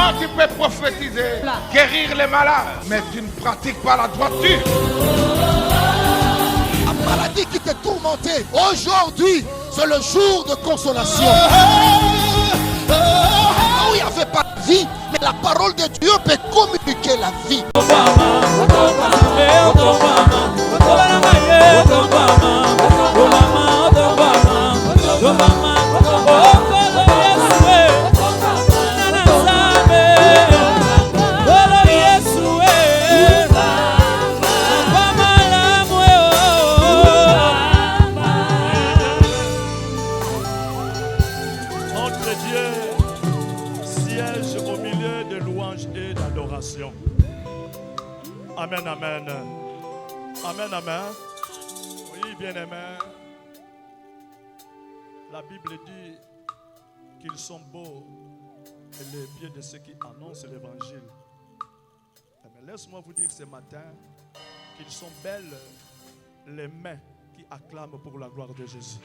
Toi, tu peux prophétiser, guérir les malades, mais tu ne pratiques pas la droiture. La maladie qui te tourmentait, aujourd'hui, c'est le jour de consolation. Où il n'y avait pas de vie, mais la parole de Dieu peut communiquer la vie. Amen, amen. Amen, amen. Oui, bien-aimé. La Bible dit qu'ils sont beaux les pieds de ceux qui annoncent l'évangile. Mais laisse-moi vous dire ce matin qu'ils sont belles les mains qui acclament pour la gloire de Jésus.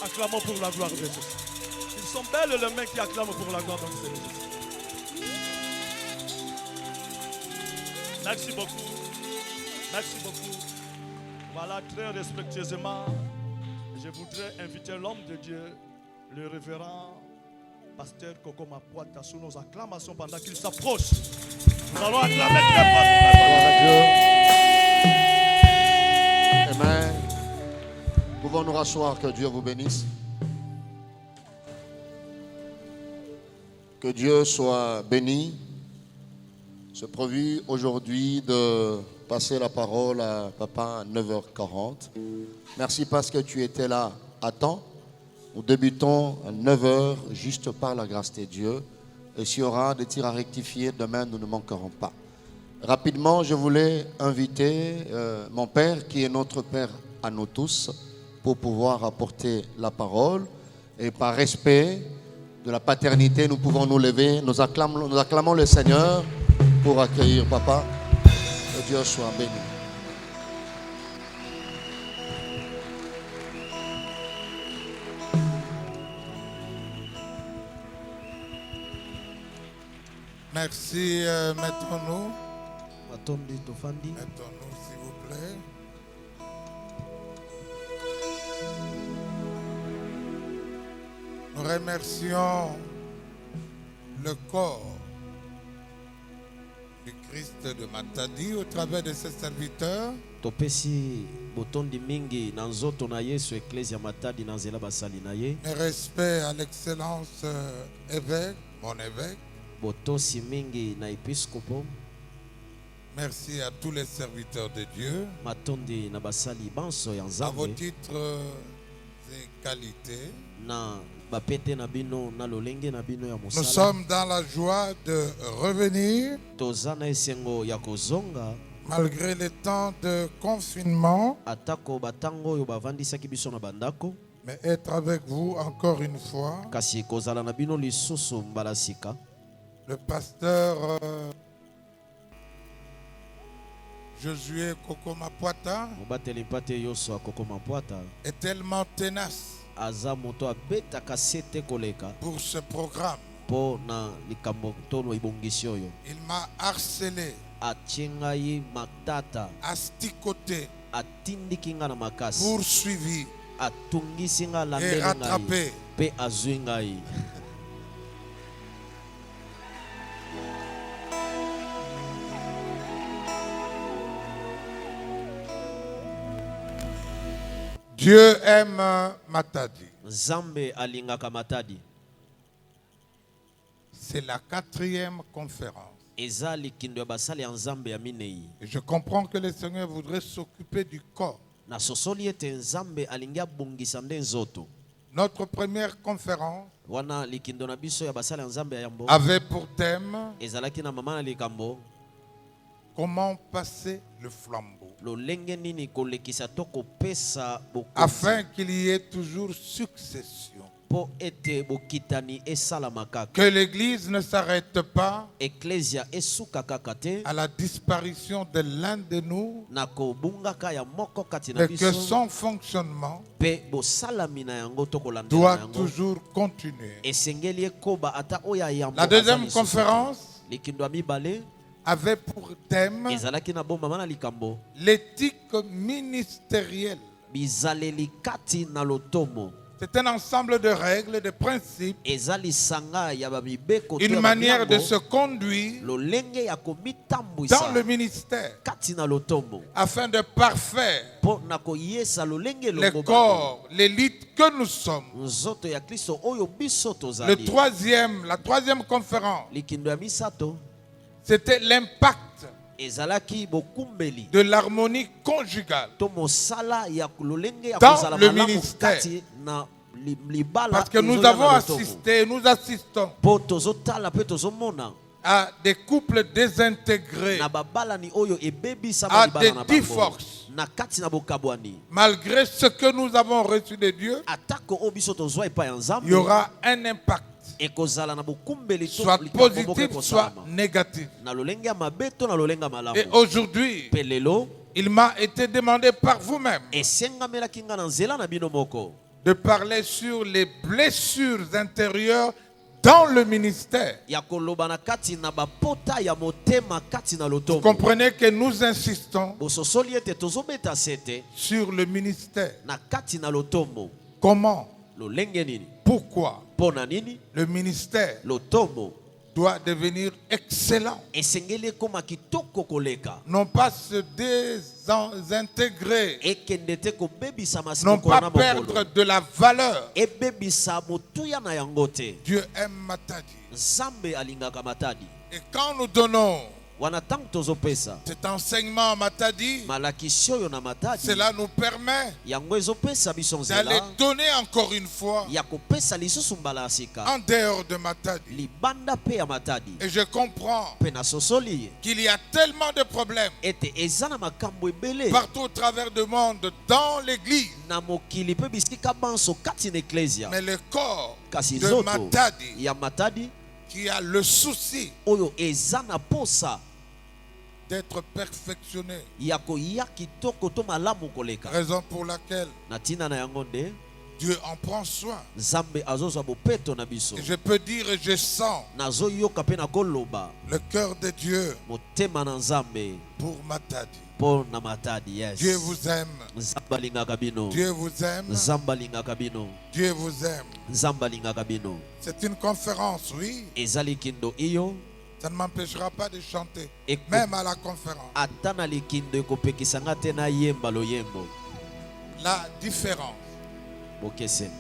Acclamons pour la gloire de Jésus. Ils sont belles les mains qui acclament pour la gloire de Jésus. Merci beaucoup. Merci beaucoup. Voilà, très respectueusement, je voudrais inviter l'homme de Dieu, le révérend pasteur Koko Mapuata, sous nos acclamations pendant qu'il s'approche. Nous allons acclamer très fort. Amen. Pouvons nous rasseoir, que Dieu vous bénisse. Que Dieu soit béni. Je prévu aujourd'hui de passer la parole à papa à 9h40. Merci parce que tu étais là à temps. Nous débutons à 9h juste par la grâce de Dieu. Et s'il y aura des tirs à rectifier, demain nous ne manquerons pas. Rapidement, je voulais inviter mon père qui est notre père à nous tous pour pouvoir apporter la parole. Et par respect de la paternité, nous pouvons nous lever. Nous acclamons le Seigneur pour accueillir papa. Que Dieu soit béni. Merci, mettons-nous. Mettons-nous, s'il vous plaît. Nous remercions le corps du Christ de Matadi au travers de ses serviteurs. Topesi botondi mingi na nzoto na Yesu Ecclesia Matadi na nzela basali na ye. Mes respects à l'excellence évêque, mon évêque. Botosi mingi na episkopo. Merci à tous les serviteurs de Dieu. Matondi na basali banso ya À Nzambe. vos titres et qualités. Na bapete na bino na lolenge na bino ya Nous mosala. sommes dans la joie de revenir. Tozana esengo ya kozonga. Malgré les temps de confinement, Atako batango yo bavandisaki biso na bandako. mais être avec vous encore une fois. Kasi kozala na bino lisusu mbala sika. Le pasteur Josué Koko Mapuata Mobateli mpate yoso akoko mampwata. est tellement tenace Aza moto abeta kasete koleka. pour ce programme. Po na likambo tono ibongisi oyo. Il m'a harcelé, Atingai matata. asticoté, Atindiki nga na makasi. poursuivi Atungisi nga et landeli rattrapé. ngai. Pe azwi ngai. Dieu aime Matadi. Nzambe alingaka Matadi. C'est la 4e conférence. Eza likindo ya basali ya Nzambe ya minei. Et je comprends que le Seigneur voudrait s'occuper du corps. Na sosoli ete Nzambe alingi abongisa nde nzoto. Notre première conférence Wana likindo na biso ya basali ya Nzambe ya yambo. avait pour thème Ezalaki na mama na likambo. comment passer le flambeau. Lolenge nini kolekisa to kopesa bokonzi. Afin qu'il y ait toujours succession. Que l'Église ne s'arrête pas Ecclesia à la disparition de l'un de nous, na kobungaka ya moko kati na mais que biso son fonctionnement pe bosalami na yango doit tokolandela yango toujours continuer. esengeli ekoba ata oya ya La deuxième conférence likindo ya mibale avait pour thème ezalaki na bombama na likambo l'éthique ministérielle. bizaleli kati na lotomo. C'est un ensemble de règles, de principes, ezali sanga ya bamibeko une manière de se conduire lolenge ya komitambwisa dans le ministère kati na lotomo afin de parfaire po na koyesa lolenge les longo corps, l'élite que nous sommes. nzoto ya Kristo oyo biso La tozali. troisième conférence, likindo ya misato c'était l'impact ezalaki bokumbeli de l'harmonie conjugale. to mosala ya lolenge ya Dans kozala le malamu ministère. kati na libala Parce que nous ezoya avons na lotomo. assisté, nous assistons po tozotala pe tozomona à des couples désintégrés, na babalani oyo ebebisa à libala des na bango divorces. na kati na bokabwani Malgré ce que nous avons reçu de Dieu, atako oyo biso tozwa epai ya il y nzambe aura un impact, ekozala na bokumbeli to soit likambo moko positif, soit ekosalama. négatif. na lolenge ya mabe to na lolenge ya malamu. Et aujourd'hui, pe lelo il m'a été demandé par vous-même esengamelaki nga na nzela na bino moko de parler sur les blessures intérieures dans le ministère. ya koloba na kati na bapota ya motema kati na Vous lotomo. comprenez que nous insistons bososoli ete tozobeta sete sur le ministère. na kati na lotomo. Comment? lolenge nini Pourquoi? mpona nini Le ministère lotomo doit devenir excellent. esengeli ekoma kitoko koleka Non pas se désintégrer, ekende te kobebisa non masiko pas na perdre mokolo de la valeur. ebebisa motuya na yango te. Dieu aime Matadi. nzambe alingaka matadi. Et quand nous donnons wana ntango tozopesa cet enseignement à Matadi, malakisi oyo na matadi cela nous permet yango ezopesa biso d'aller nzela donner encore une fois ya kopesa lisusu mbala ya sika en dehors de Matadi. libanda pe ya matadi. Et je comprends Pe nasosoli qu'il y a tellement de problèmes ete eza na makambo ebele partout au travers du monde dans l'église. na mokili pe bisika banso kati na eklesia. Mais le corps kasi de zoto Matadi ya matadi qui a le souci oyo eza na posa d'être perfectionné. ya koya kitoko to malamu koleka. Raison pour laquelle na ntina na yango nde Dieu en prend soin. nzambe azozwa bopeto na biso. Et je peux dire et je sens nazoyoka pe na koloba le cœur de Dieu motema na nzambe pour Matadi. mpo na matadi. Yes. Dieu vous aime. nzambe alingaka bino. Dieu vous aime. nzambe alingaka bino. Dieu vous aime. nzambe alingaka bino. C'est une conférence, oui. eza likindo iyo Ça ne m'empêchera pas de chanter, Écoute. même à la conférence. ata na likindo ekopekisanga te na yemba loyembo La différence. bokeseni.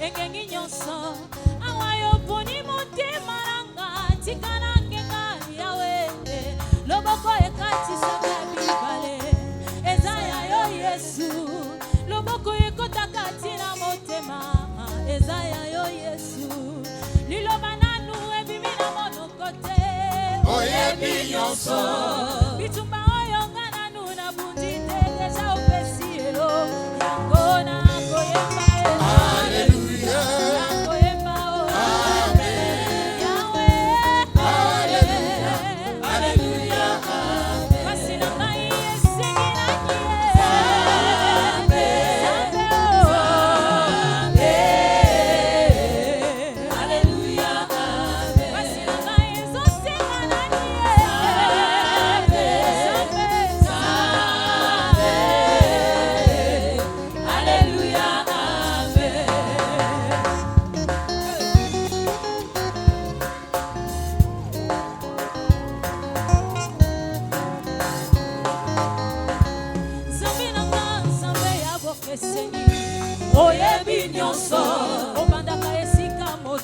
engengi nyonso awa yo poni motema nanga tikana ngenga yawe loboko ekatisaka bibale eza ya yo Yesu loboko ekotaka tina motema eza ya yo Yesu liloba nanu ebimi na monoko te oyebi nyonso bitumba oyo nga nanu na bundi te deja opesi elo yango na koyemba Hallelujah.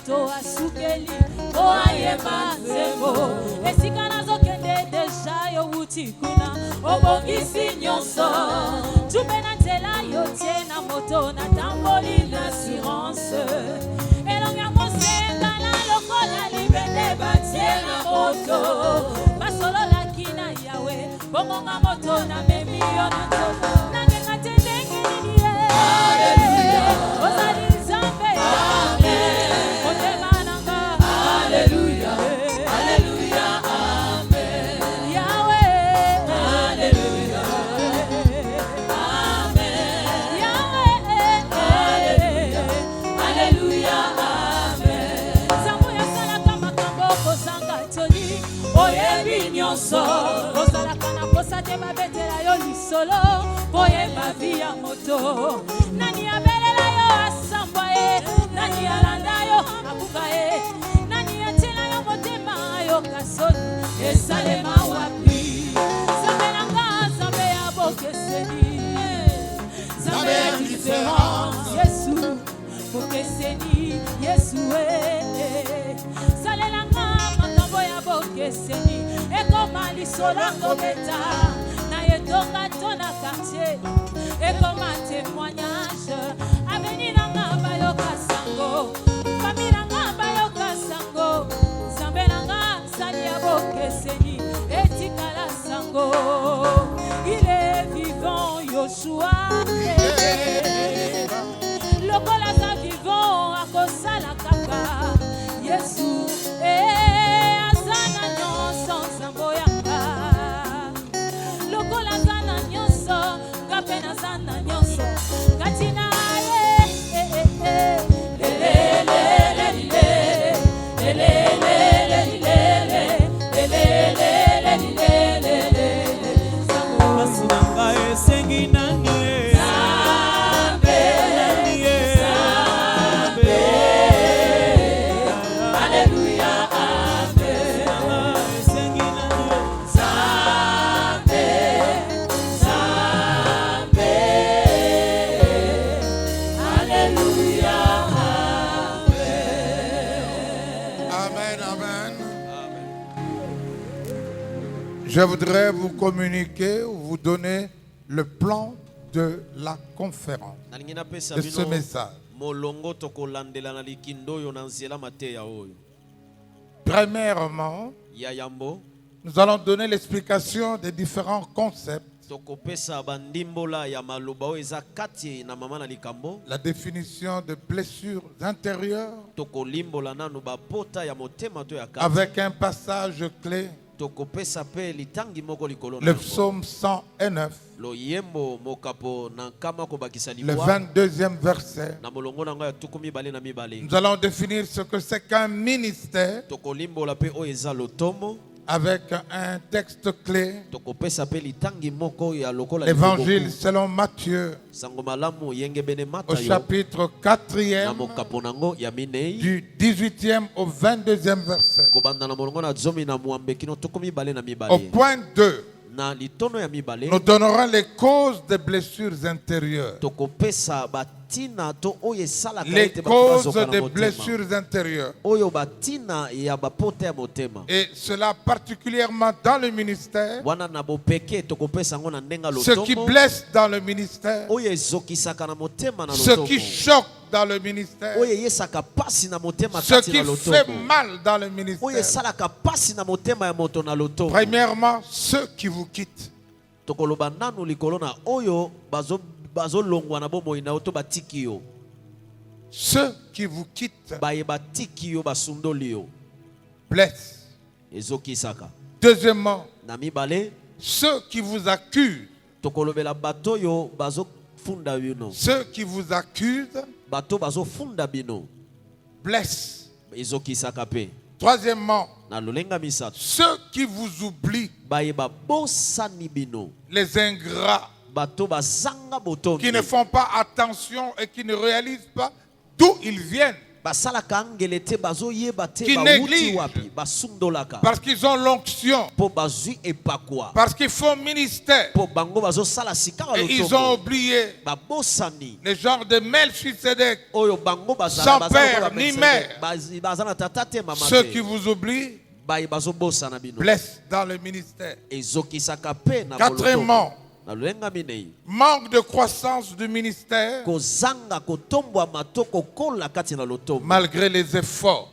moto asukeli po ayeba nzembo esika nazokende deja yo wuti kuna obongisi nyonso tupe na nzela yo tie na moto na tamboli na assurance elonga mosenga na lokola libende batie na moto basolola kina yawe bomonga moto na memi yo na nzoto nangenga tendengi nini ye ozali nzambe motema nanga haleluya haleluya amen yawe haleluya amen yawe haleluya amen zambo yasalaka makambo kozanga toli oyebi nyonso ozalaka na posa te babetela yo lisolo boyeba vi ya moto nani abelela yo asambwa ye nani alanda yo abuka ye nani atela yo motema yo kasoni esalema wapi zambe nanga zambe ya bokeseni zambe ya différence yesu bokeseni yesu salelanga makambo ya bokeseni ekoma lisolo kobeta na yetonga tona quartier ekoma témoignage aveni nanga bayoka sango famille nanga bayoka sango zambe nanga sali ya bokeseni etikala sango il est vivant Yoshua lokola za vivant akosala kaka Yesu azana nyonso nzambo yanga lokola zana nyonso ngape na zana nyonso kati na Je voudrais vous communiquer ou vous donner le plan de la conférence, de ce message. Premièrement, nous allons donner l'explication des différents concepts, la définition de blessures intérieures, avec un passage clé, le psaume 109, le 22e verset. Nous allons définir ce que c'est qu'un ministère avec un texte clé, l'évangile selon Matthieu, au chapitre 4e, du 18e au 22e verset. Au point 2, nous donnerons les causes des blessures intérieures. Les causes des blessures intérieures. Et cela particulièrement dans le ministère. Ce qui blesse dans le ministère. Ce qui choque dans le ministère. Ce qui fait mal dans le ministère. Premièrement, ceux qui vous quittent. Ceux qui vous quittent blessent. Deuxièmement, ceux qui vous accusent. Ceux qui vous accusent blessent. Troisièmement, ceux qui vous oublient, les ingrats, qui ne font pas attention et qui ne réalisent pas d'où ils viennent. qui négligent parce qu'ils ont l'onction, parce qu'ils font ministère et ils ont oublié les genres de Melchisedec sans père ni mère. Ceux qui vous oublient blessent dans le ministère. Quatrièmement, manque de croissance du ministère malgré les efforts.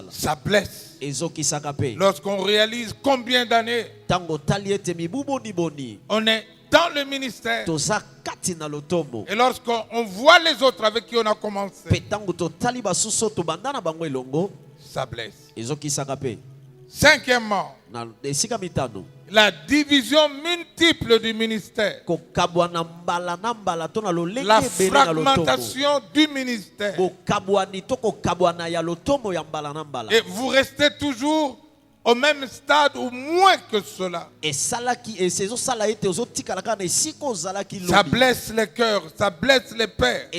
Ça blesse. Lorsqu'on réalise combien d'années on est dans le ministère et lorsqu'on voit les autres avec qui on a commencé, ça blesse. Cinquièmement, la division multiple du ministère, la fragmentation du ministère, et vous restez toujours au même stade ou moins que cela. Ça blesse les cœurs, ça blesse les pères.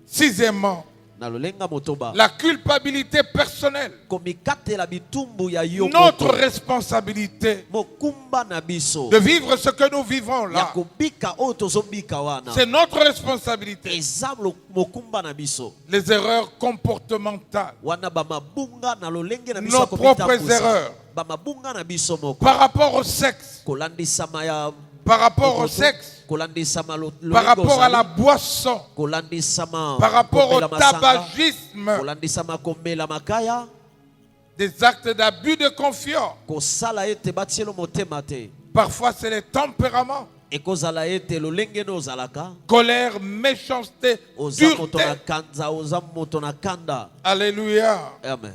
Sixièmement, la culpabilité personnelle, notre responsabilité de vivre ce que nous vivons là, c'est notre responsabilité. Les erreurs comportementales, nos propres erreurs par rapport au sexe, par rapport au sexe, par rapport à la boisson, par rapport au tabagisme, des actes d'abus de confiance. Parfois c'est les tempéraments, colère, méchanceté, dureté. Alléluia. Amen.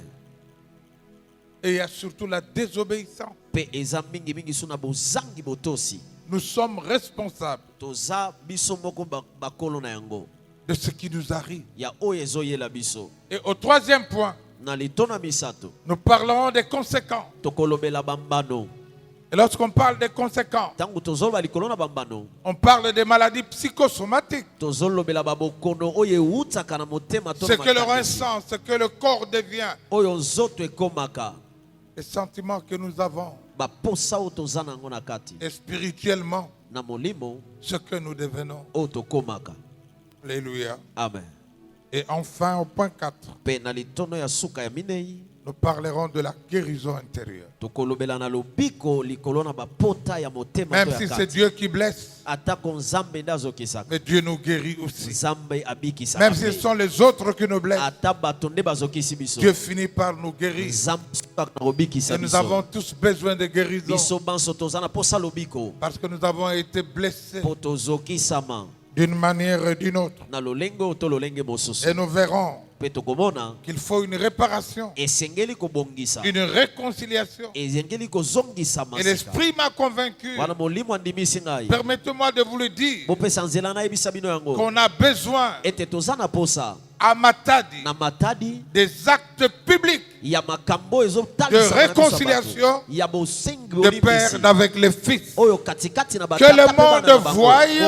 Et il y a surtout la désobéissance. Nous sommes responsables de ce qui nous arrive. Et au troisième point, nous parlerons des conséquences. Et lorsqu'on parle des conséquences, on parle des maladies psychosomatiques. Ce que le rein sent, ce que le corps devient, les sentiments que nous avons, et spirituellement, ce que nous devenons. Alléluia. Amen. Et enfin, au point 4, nous parlerons de la guérison intérieure. Même si c'est Dieu qui blesse, mais Dieu nous guérit aussi. Même si ce sont les autres qui nous blessent, Dieu finit par nous guérir. Et nous avons tous besoin de guérison parce que nous avons été blessés d'une manière ou d'une autre. Et nous verrons qu'il faut une réparation, une réconciliation. Et l'Esprit m'a convaincu, permettez-moi de vous le dire, qu'on a besoin à Matadi des actes publics de réconciliation de père avec les fils. Que le monde voie et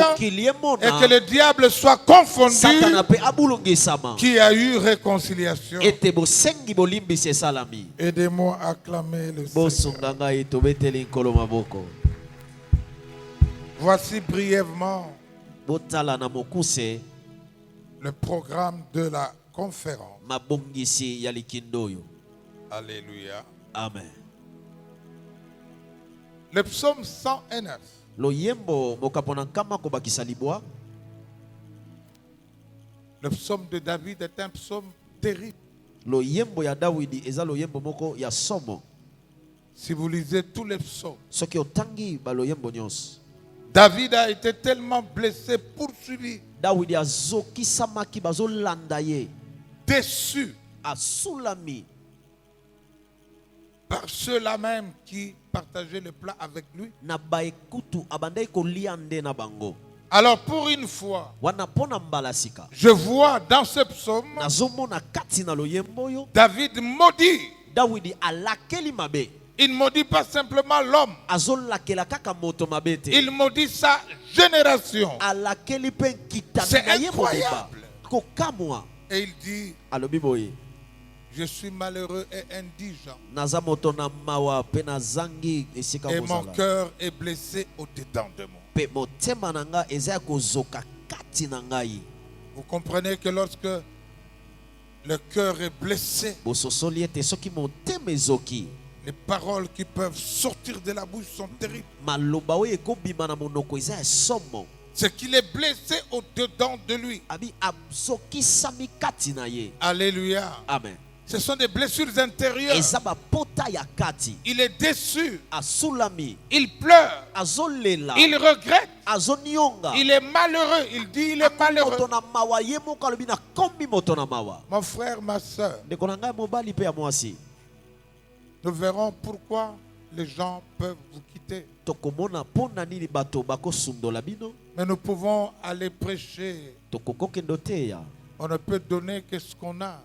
que le diable soit confondu qui a eu réconciliation. Aidez-moi à acclamer le Seigneur. Voici brièvement le programme de la conférence. Alléluia. Amen. Le psaume 109. Le psaume de David est un psaume terrible. Si vous lisez tous les psaumes, David a été tellement blessé, poursuivi, déçu par ceux-là même qui partageaient le plat avec lui. Alors pour une fois, je vois dans ce psaume David maudit. Il ne maudit pas simplement l'homme, il maudit sa génération. C'est incroyable. Et il dit, je suis malheureux et indigent. Et mon cœur est blessé au-dedans de moi. Vous comprenez que lorsque le cœur est blessé, les paroles qui peuvent sortir de la bouche sont terribles. C'est qu'il est blessé au-dedans de lui. Alléluia. Amen. Ce sont des blessures intérieures. Il est déçu. Il pleure. Il regrette. Il est malheureux. Il dit il est malheureux. Mon frère, ma soeur, nous verrons pourquoi les gens peuvent vous quitter. Mais nous pouvons aller prêcher. On ne peut donner que ce qu'on a.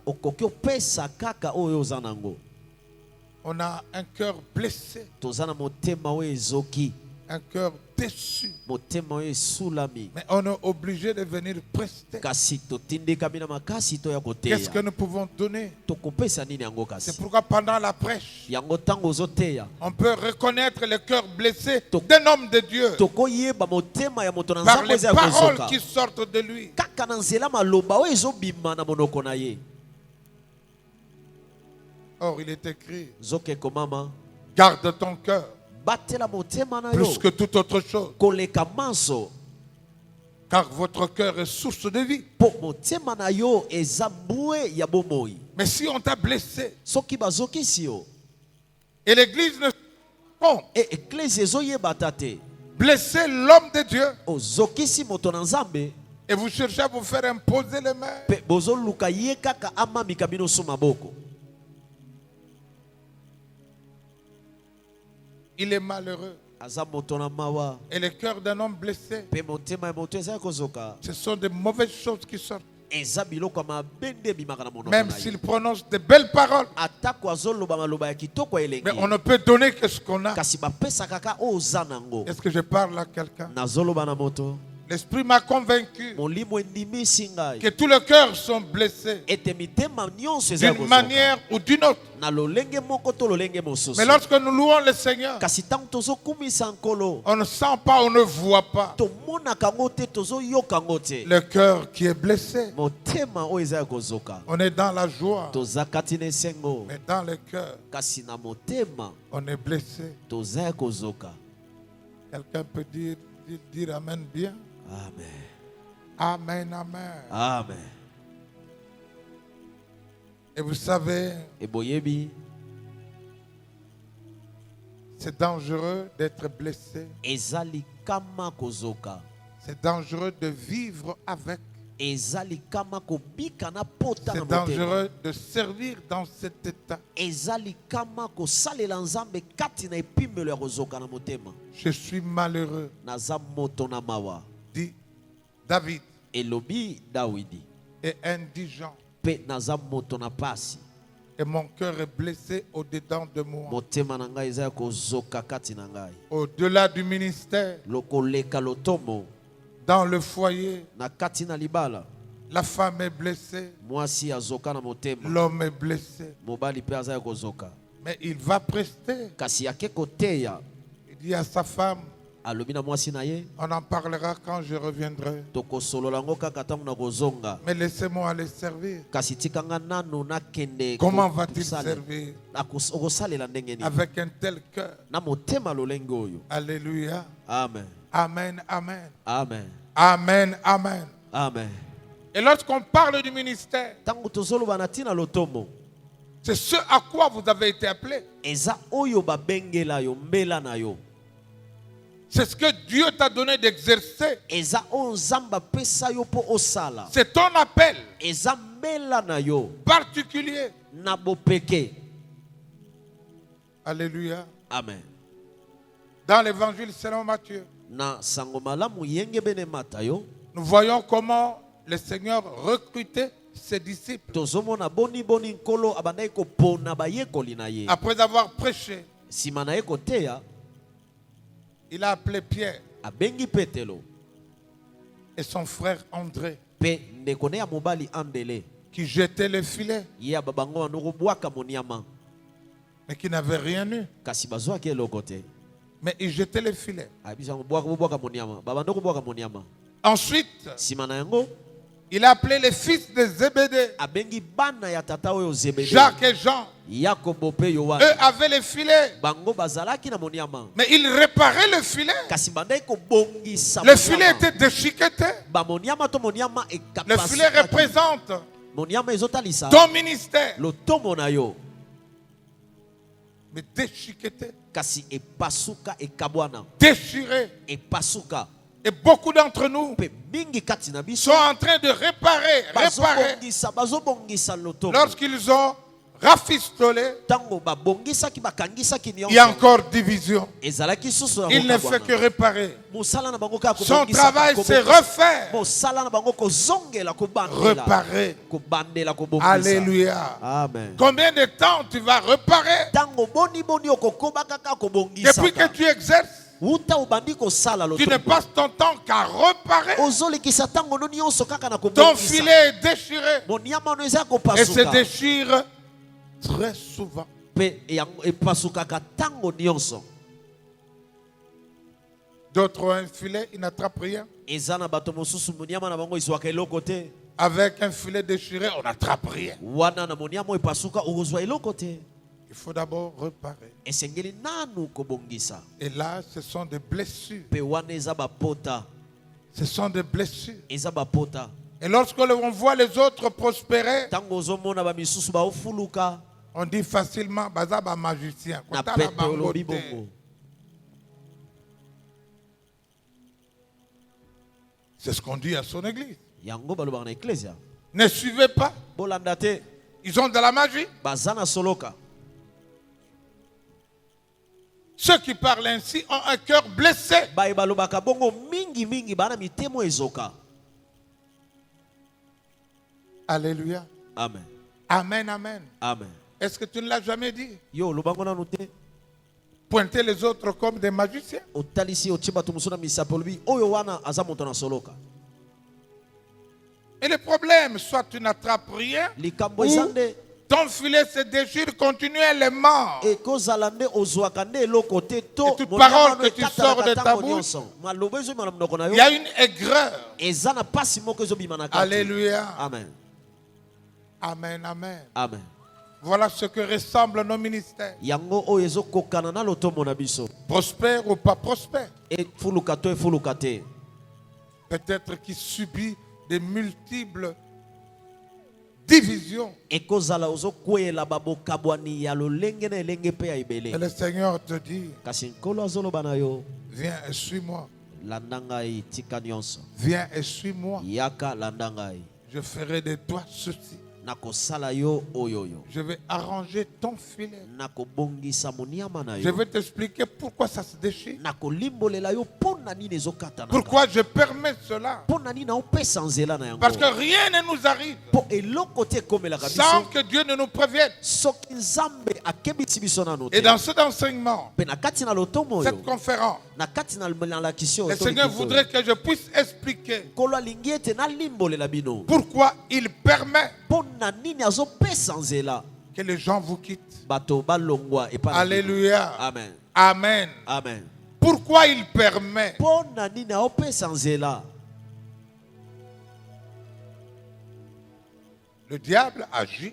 On a un cœur blessé. Un cœur déçu. Mais on est obligé de venir prester. Qu'est-ce que nous pouvons donner? C'est pourquoi pendant la prêche, on peut reconnaître le cœur blessé d'un homme de Dieu par les paroles qui sortent de lui. Or, il est écrit, garde ton cœur plus que toute autre chose, car votre cœur est source de vie. Mais si on t'a blessé et l'église ne compte, blesser l'homme de Dieu et vous cherchez à vous faire imposer les mains, il est malheureux. Et le cœur d'un homme blessé, ce sont de mauvaises choses qui sortent. Même s'il prononce de belles paroles, mais on ne peut donner que ce qu'on a. Est-ce que je parle à quelqu'un? L'Esprit m'a convaincu que tous les cœurs sont blessés d'une manière ou d'une autre. Mais lorsque nous louons le Seigneur, on ne sent pas, on ne voit pas le cœur qui est blessé. On est dans la joie, mais dans le cœur, on est blessé. Quelqu'un peut dire Amen bien? Amen. Amen, amen. Amen. Et vous savez, c'est dangereux d'être blessé. C'est dangereux de vivre avec. C'est dangereux de servir dans cet état. Je suis malheureux, dit David, et indigent, et mon cœur est blessé au-dedans de moi. Au-delà du ministère, dans le foyer, la femme est blessée, l'homme est blessé, mais il va prester. Il dit à sa femme, on en parlera quand je reviendrai, mais laissez-moi aller servir. Comment va-t-il servir avec un tel cœur? Alléluia. Amen. Amen, amen. Amen. Amen, amen. Amen. Et lorsqu'on parle du ministère, c'est ce à quoi vous avez été appelés. C'est ce que Dieu t'a donné d'exercer. C'est ton appel particulier. Alléluia. Amen. Dans l'évangile selon Matthieu, nous voyons comment le Seigneur recrutait ses disciples. Après avoir prêché, il a appelé Pierre. et son frère André qui jetaient le filet mais qui n'avaient rien eu. Mais ils jetaient le filet. Ensuite, il a appelé les fils de Zébédée, Jacques et Jean. Eux avaient les filets. Mais ils réparaient le filet. Le filet était déchiqueté. Le filet représente ton ministère. Mais déchiqueté, déchiré. Et beaucoup d'entre nous sont en train de réparer. Lorsqu'ils ont rafistolé, il y a encore division. Il ne fait que réparer. Son travail, c'est refaire. Réparer. Alléluia. Amen. Combien de temps tu vas réparer? Depuis que tu exerces, tu ne passes ton temps qu'à réparer. Ton filet est déchiré. Et se déchire très souvent. D'autres ont un filet, ils n'attrapent rien. Avec un filet déchiré, on n'attrape rien. Il faut d'abord réparer. Et là, ce sont des blessures. Ce sont des blessures. Et lorsque l'on voit les autres prospérer, on dit facilement, bazaba magicien. C'est ce qu'on dit à son église. Ne suivez pas. Ils ont de la magie. Ceux qui parlent ainsi ont un cœur blessé. Alléluia. Amen. Amen, amen. Amen. Est-ce que tu ne l'as jamais dit? Pointer les autres comme des magiciens. Et le problème, soit tu n'attrapes rien, ou ton filet se déchire continuellement. Et toute parole que tu sors de ta bouche, il y a une aigreur. Alléluia. Amen. Amen, amen. Amen. Voilà ce que ressemblent nos ministères. Prospère ou pas prospère. Peut-être qu'il subit des multiples divisions. Et le Seigneur te dit, viens et suis-moi. Viens et suis-moi. Je ferai de toi ceci. Je vais arranger ton filet. Je vais t'expliquer pourquoi ça se déchire. Pourquoi je permets cela. Parce que rien ne nous arrive sans que Dieu ne nous prévienne. Et dans cet enseignement, cette conférence, le Seigneur voudrait que je puisse expliquer pourquoi il permet que les gens vous quittent. Alléluia. Amen. Amen. Amen. Pourquoi il permet? Le diable agit.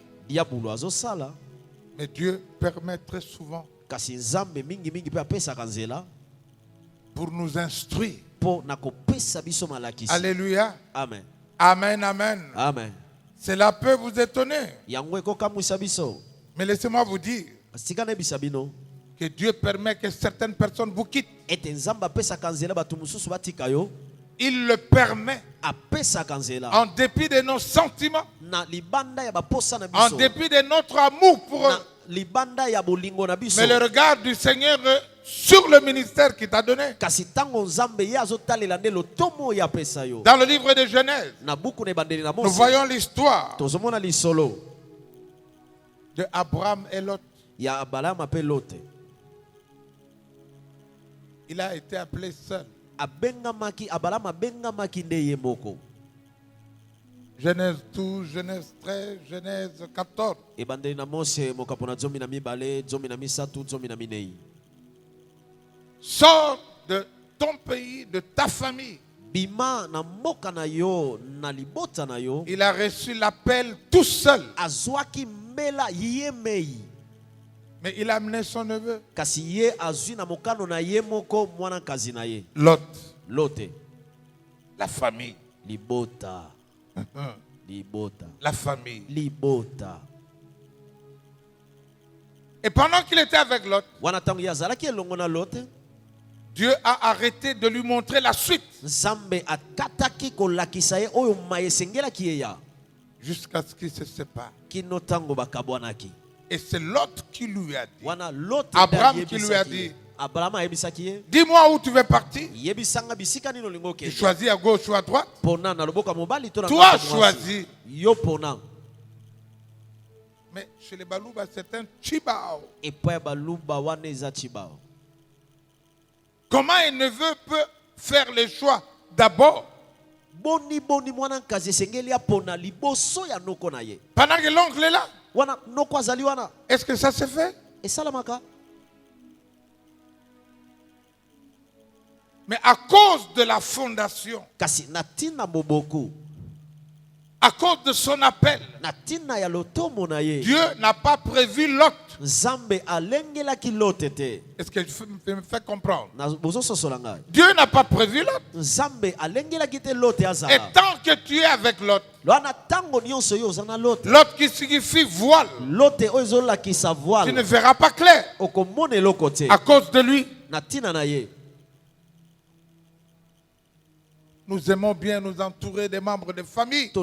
Mais Dieu permet très souvent pour nous instruire. Alléluia. Amen. Amen, amen. Amen. Cela peut vous étonner. Mais laissez-moi vous dire que Dieu permet que certaines personnes vous quittent. Il le permet en dépit de nos sentiments, en dépit de notre amour pour eux. Mais le regard du Seigneur sur le ministère qu'il t'a donné. Dans le livre de Genèse, nous voyons l'histoire de Abraham et Lot. Il a été appelé seul. Genèse 12, Genèse 13, Genèse 14. Sors de ton pays, de ta famille. Il a reçu l'appel tout seul. Mais il a amené son neveu. Lot. La famille. La famille. Et pendant qu'il était avec Lot, Dieu a arrêté de lui montrer la suite. Jusqu'à ce qu'il se sépare. Et c'est Lot qui lui a dit. Abraham qui lui a dit. Dis-moi où tu veux partir. Tu choisis à gauche ou à droite. Toi choisis. Mais chez les Balouba, c'est un Chibao. Comment un neveu peut faire le choix d'abord? Pendant que l'oncle est là. Est-ce que ça se fait? Mais à cause de la fondation, à cause de son appel, Dieu n'a pas prévu Lot. Est-ce que je me fais comprendre? Dieu n'a pas prévu Lot. Et tant que tu es avec Lot, Lot qui signifie voile, tu ne verras pas clair à cause de lui. Nous aimons bien nous entourer des membres de famille. Ce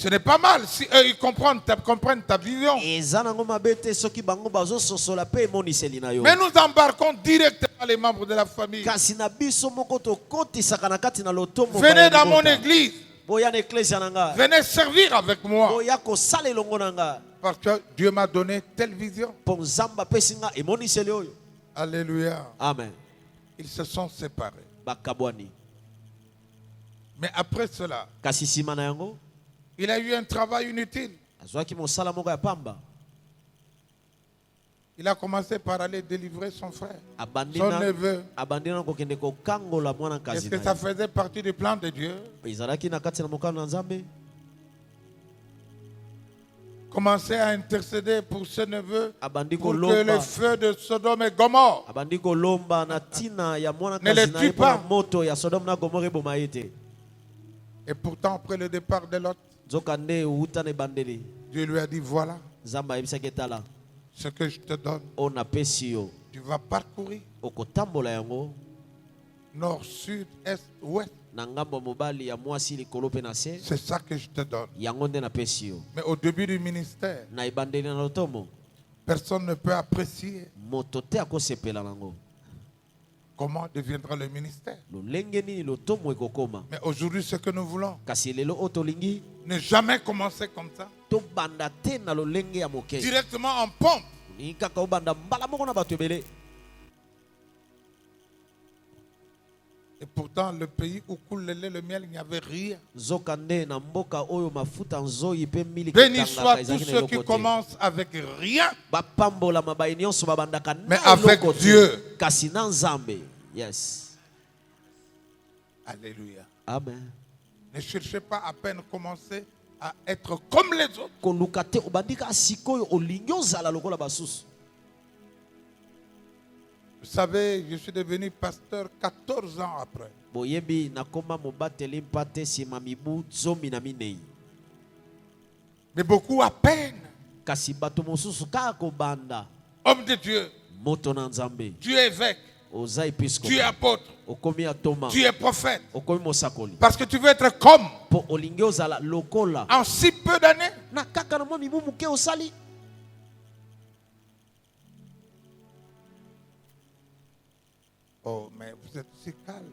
n'est pas mal si eux ils comprennent ta vision. Mais nous embarquons directement les membres de la famille. Venez dans mon église. Venez servir avec moi. Parce que Dieu m'a donné telle vision. Alléluia. Amen. Ils se sont séparés. Mais après cela, il a eu un travail inutile. Il a commencé par aller délivrer son frère, son neveu. Est-ce que ça faisait partie du plan de Dieu? Commencer à intercéder pour ce neveu pour que le feu de Sodome et Gomorrhe ne les tue pas. Et pourtant, après le départ de Lot, Dieu lui a dit, voilà ce que je te donne. Tu vas parcourir nord, sud, est, ouest. C'est ça que je te donne. Mais au début du ministère, personne ne peut apprécier comment deviendra le ministère. Mais aujourd'hui, ce que nous voulons, ne jamais commencer comme ça. Directement en pompe. Et pourtant, le pays où coule le lait, le miel, il n'y avait rien. Béni soit tous ceux qui commencent avec rien, mais avec Dieu. Yes. Alléluia. Amen. Ne cherchez pas à peine commencer à être comme les autres. Vous savez, je suis devenu pasteur 14 ans après. Mais beaucoup à peine. Homme de Dieu. Tu es évêque. Tu es apôtre. Tu es prophète. Parce que tu veux être comme. En si peu d'années. Oh, mais vous êtes si calme.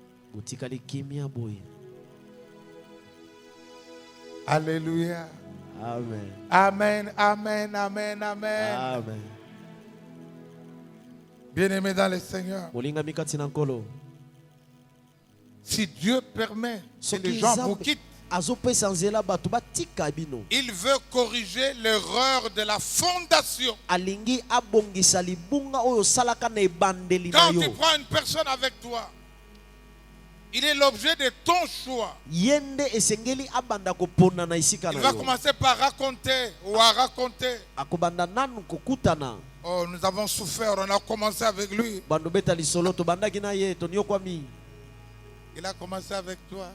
Alléluia. Amen. Amen, amen, amen, amen. Amen. Bien-aimé dans le Seigneur, si Dieu permet que les gens vous quittent, il veut corriger l'erreur de la fondation. Quand tu prends une personne avec toi, il est l'objet de ton choix. Il va commencer par raconter ou à raconter. Oh, nous avons souffert, on a commencé avec lui. Il a commencé avec toi.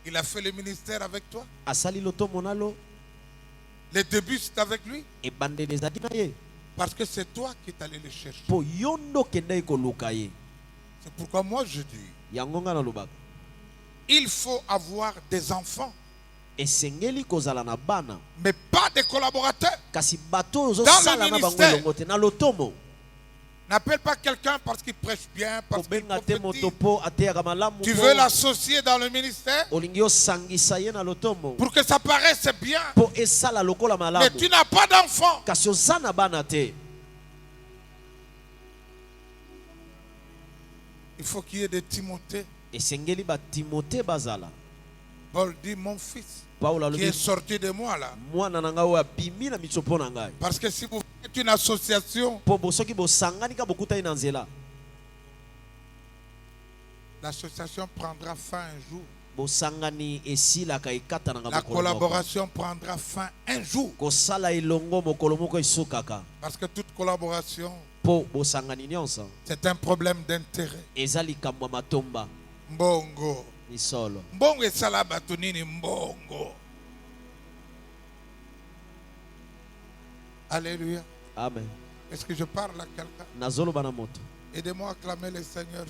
Il a fait le ministère avec toi. Le début, c'est avec lui. Parce que c'est toi qui es allé le chercher. C'est pourquoi moi je dis, il faut avoir des enfants, mais pas des collaborateurs. Dans le ministère, n'appelle pas quelqu'un parce qu'il prêche bien, parce qu'il prophétise. Tu veux l'associer dans le ministère pour que ça paraisse bien. Mais tu n'as pas d'enfant. Il faut qu'il y ait des Timothée. Paul dit mon fils qui est sorti de moi là. Parce que si vous faites une association, l'association prendra fin un jour. La collaboration prendra fin un jour. Parce que toute collaboration, c'est un problème d'intérêt. Mbongo. Mbongo et salabatunini mbongo. Alléluia. Amen. Est-ce que je parle à quelqu'un? Aidez-moi à acclamer le Seigneur.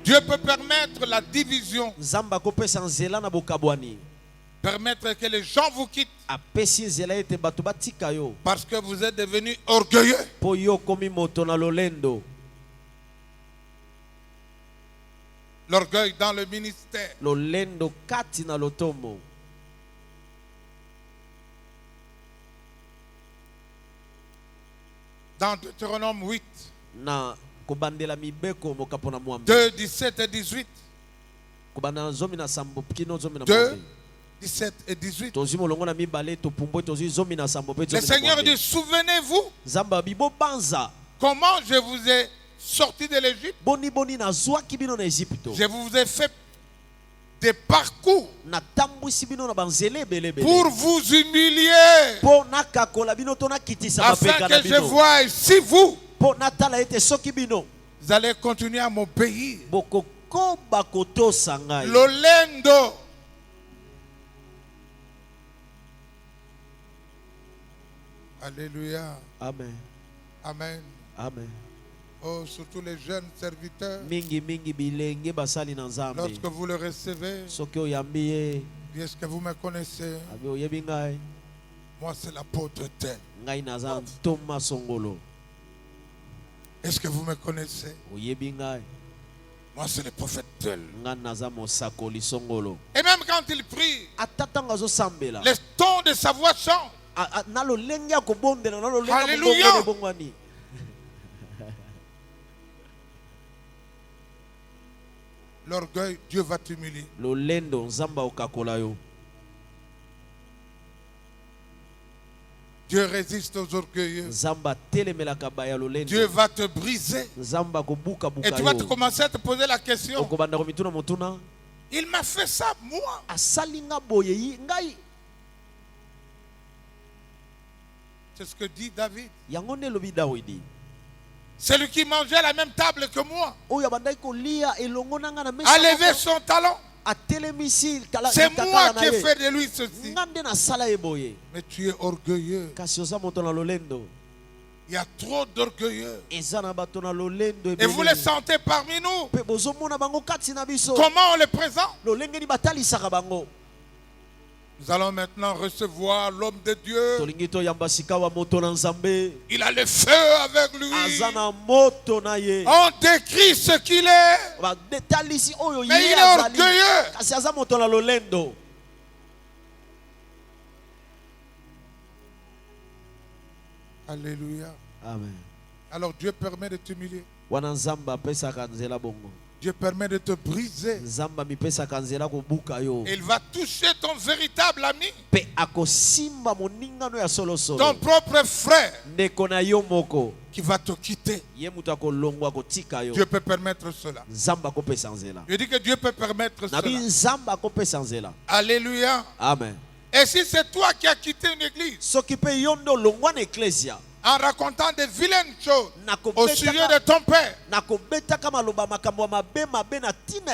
Dieu peut permettre la division. Permettre que les gens vous quittent. Parce que vous êtes devenus orgueilleux. L'orgueil dans le ministère. Dans Deutéronome 8. 2, 17 et 18. 2, 17 et 18. Le Seigneur dit, souvenez-vous comment je vous ai sorti de l'Égypte. Je vous ai fait des parcours pour vous humilier, afin que je voie si vous allez continuer à m'obéir. Lolendo. Alléluia. Amen. Amen. Amen. Oh, surtout les jeunes serviteurs. Lorsque vous le recevez, est-ce que vous me connaissez? Moi, c'est l'apôtre tel. Est-ce que vous me connaissez? Moi, c'est le prophète tel. Et même quand il prie, le ton de sa voix change. Alléluia. L'orgueil, Dieu va t'humilier. Dieu résiste aux orgueilleux. Dieu va te briser. Et tu vas te commencer à te poser la question. Il m'a fait ça, moi. C'est ce que dit David. Celui qui mangeait à la même table que moi a levé son talon. C'est moi qui ai fait de lui ceci. Mais tu es orgueilleux. Il y a trop d'orgueilleux. Et vous les sentez parmi nous. Comment on les présente? Nous allons maintenant recevoir l'homme de Dieu. Il a le feu avec lui. On décrit ce qu'il est. Mais il est orgueilleux. Alléluia. Amen. Alors Dieu permet de t'humilier. Dieu permet de te briser. Il va toucher ton véritable ami. Ton propre frère qui va te quitter. Dieu peut permettre cela. Je dis que Dieu peut permettre cela. Alléluia. Amen. Et si c'est toi qui as quitté une église en racontant des vilaines choses au sujet de ton père,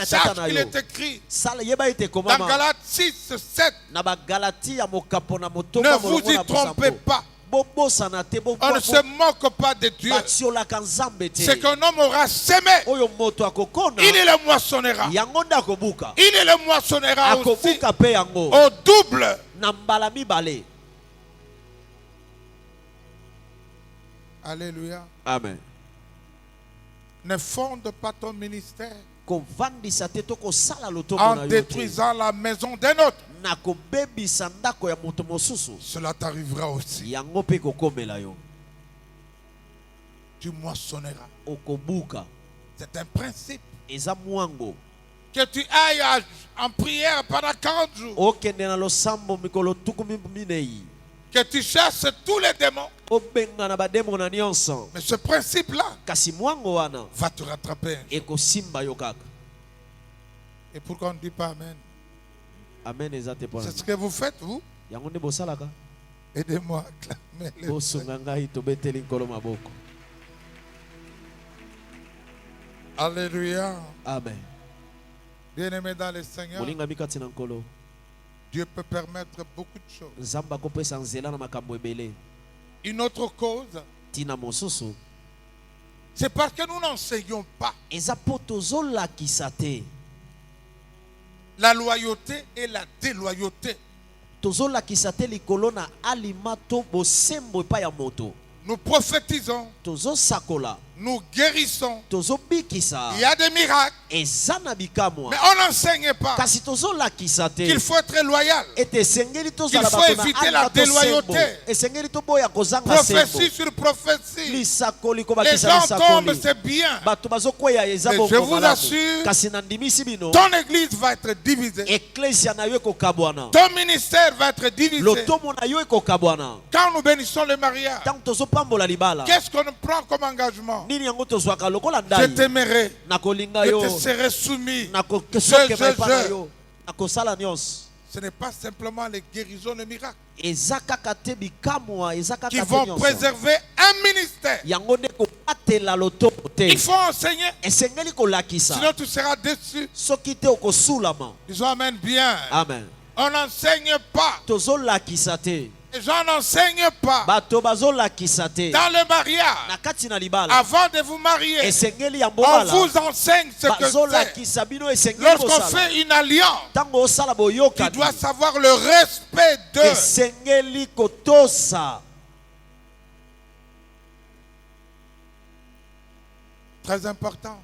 sache qu'il est écrit dans Galates 6, 7, ne vous y trompez pas. On ne se moque pas de Dieu. Ce qu'un homme aura semé, il est le moissonnera. Il est le moissonnera aussi au double. Alléluia. Amen. Ne fonde pas ton ministère en détruisant la maison d'un autre. Cela t'arrivera aussi. Tu moissonneras. C'est un principe. Que tu ailles en prière pendant 40 jours. Que tu chasses tous les démons. Mais ce principe-là va te rattraper. Et pourquoi on ne dit pas Amen? C'est ce que vous faites, vous? Aidez-moi à clamer les mains. Alléluia. Amen. Bien-aimé dans le Seigneur, Dieu peut permettre beaucoup de choses. Une autre cause, c'est parce que nous n'enseignons pas la loyauté et la déloyauté. Nous prophétisons, nous guérissons, il y a des miracles, mais on n'enseigne pas qu'il faut être loyal, qu'il faut éviter la déloyauté. Prophétie sur prophétie, les gens tombent, c'est bien, mais je vous assure, ton église va être divisée, ton ministère va être divisé. Quand nous bénissons le mariage, qu'est-ce qu'on prend comme engagement? Je t'aimerai, je te serai soumis. Ce n'est pas simplement les guérisons, les miracles qui vont préserver un ministère. Il faut enseigner, sinon tu seras déçu. Disons Amen bien. Amen. On n'enseigne pas. Les gens n'enseignent pas dans le mariage. Avant de vous marier, on vous enseigne ce que c'est. Lorsqu'on fait une alliance, tu dois savoir le respect d'eux. Très important.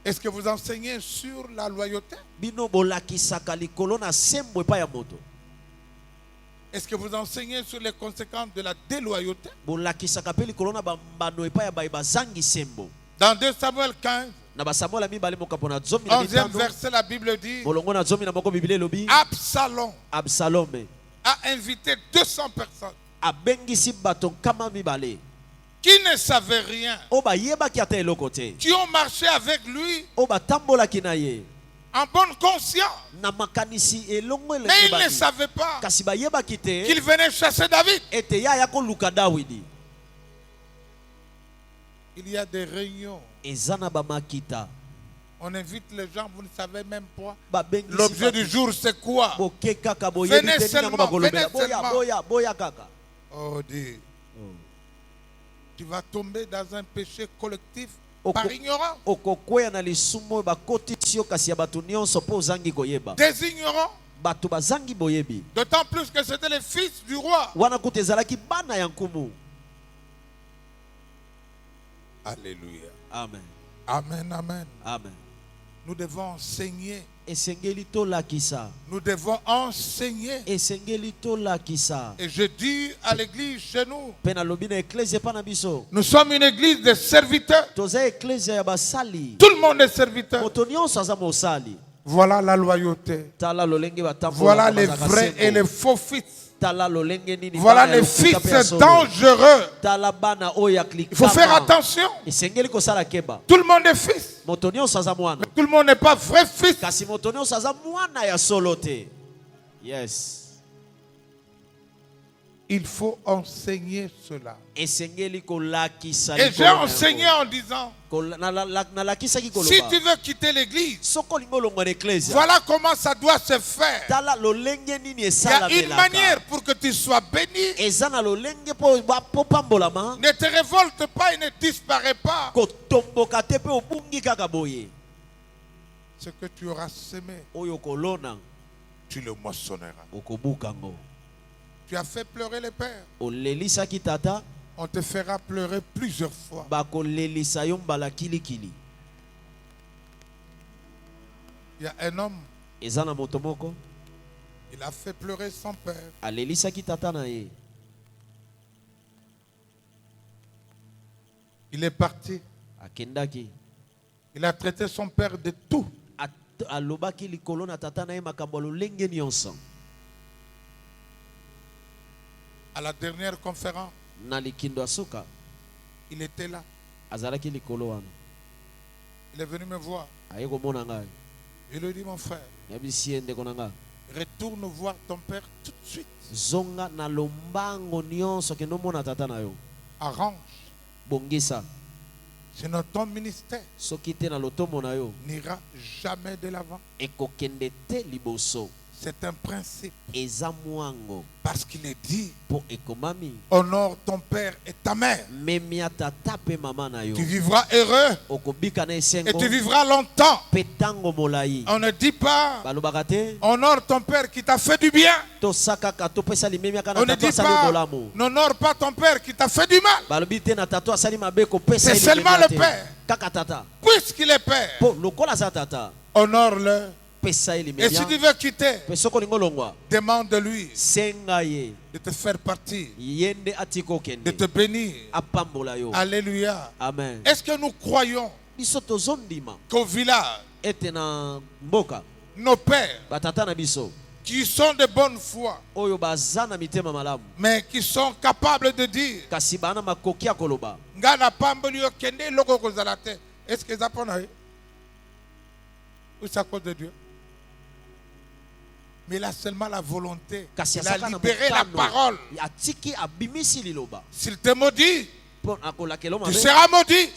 Est-ce que vous enseignez sur la loyauté? Est-ce que vous enseignez sur les conséquences de la déloyauté? Dans 2 Samuel 15, 11e verset, la Bible dit Absalom a invité 200 personnes qui ne savaient rien, qui ont marché avec lui en bonne conscience. Mais ils ne savaient pas qu'il venait chasser David. Il y a des réunions. On invite les gens, vous ne savez même pas. L'objet du jour, c'est quoi? Venez seulement. Oh Dieu. Tu vas tomber dans un péché collectif par ignorance. Des ignorants D'autant plus que c'était les fils du roi. Alléluia. Amen. Amen, amen. Amen. Nous devons enseigner. Nous devons enseigner. Et je dis à l'église chez nous, nous sommes une église de serviteurs. Tout le monde est serviteur. Voilà la loyauté. Voilà les vrais et les faux fils. Voilà les fils dangereux. Il faut faire attention. Tout le monde est fils. Mais tout le monde n'est pas vrai fils. Yes. Il faut enseigner cela. Et j'ai enseigné en disant, si tu veux quitter l'église, voilà comment ça doit se faire. Il y a une manière pour que tu sois béni. Ne te révolte pas et ne disparais pas. Ce que tu auras semé, tu le moissonneras. Tu as fait pleurer les pères. On te fera pleurer plusieurs fois. Il y a un homme. Il a fait pleurer son père. Il est parti. Il a traité son père de tout. À la dernière conférence, il était là. Il est venu me voir. Je lui ai dit, mon frère, retourne voir ton père tout de suite. Arrange. Sinon ton ministère n'ira jamais de l'avant. C'est un principe. Parce qu'il est dit, honore ton père et ta mère. Tu vivras heureux et tu vivras longtemps. On ne dit pas, honore ton père qui t'a fait du bien. On ne dit pas, n'honore pas ton père qui t'a fait du mal. C'est seulement le père. Puisqu'il est père, honore-le. Et si tu veux quitter, demande-lui de te faire partir, de te bénir. Alléluia. Amen. Est-ce que nous croyons qu'au village, nos pères qui sont de bonne foi, mais qui sont capables de dire, est-ce que ça peut aller? Ou c'est à cause de Dieu? Mais il a seulement la volonté. Il a libéré la parole. S'il te maudit, tu seras maudit.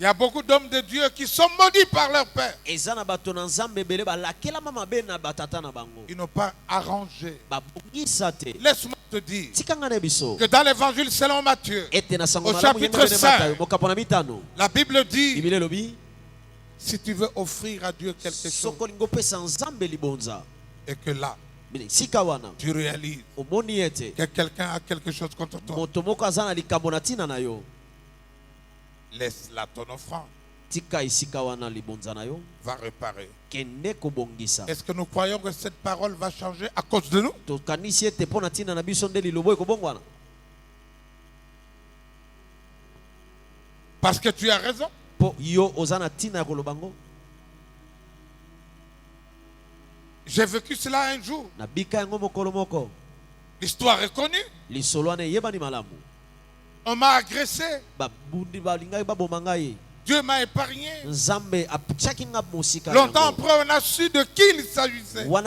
Il y a beaucoup d'hommes de Dieu qui sont maudits par leur père. Ils n'ont pas arrangé. Laisse-moi te dire que dans l'évangile selon Matthieu, au chapitre 5, la Bible dit, si tu veux offrir à Dieu quelque chose, et que là, tu réalises que quelqu'un a quelque chose contre toi, laisse-la ton offrande. Va réparer. Est-ce que nous croyons que cette parole va changer à cause de nous? Parce que tu as raison. J'ai vécu cela un jour. L'histoire est connue. On m'a agressé. Dieu m'a épargné. Longtemps après, on a su de qui il s'agissait. Oh,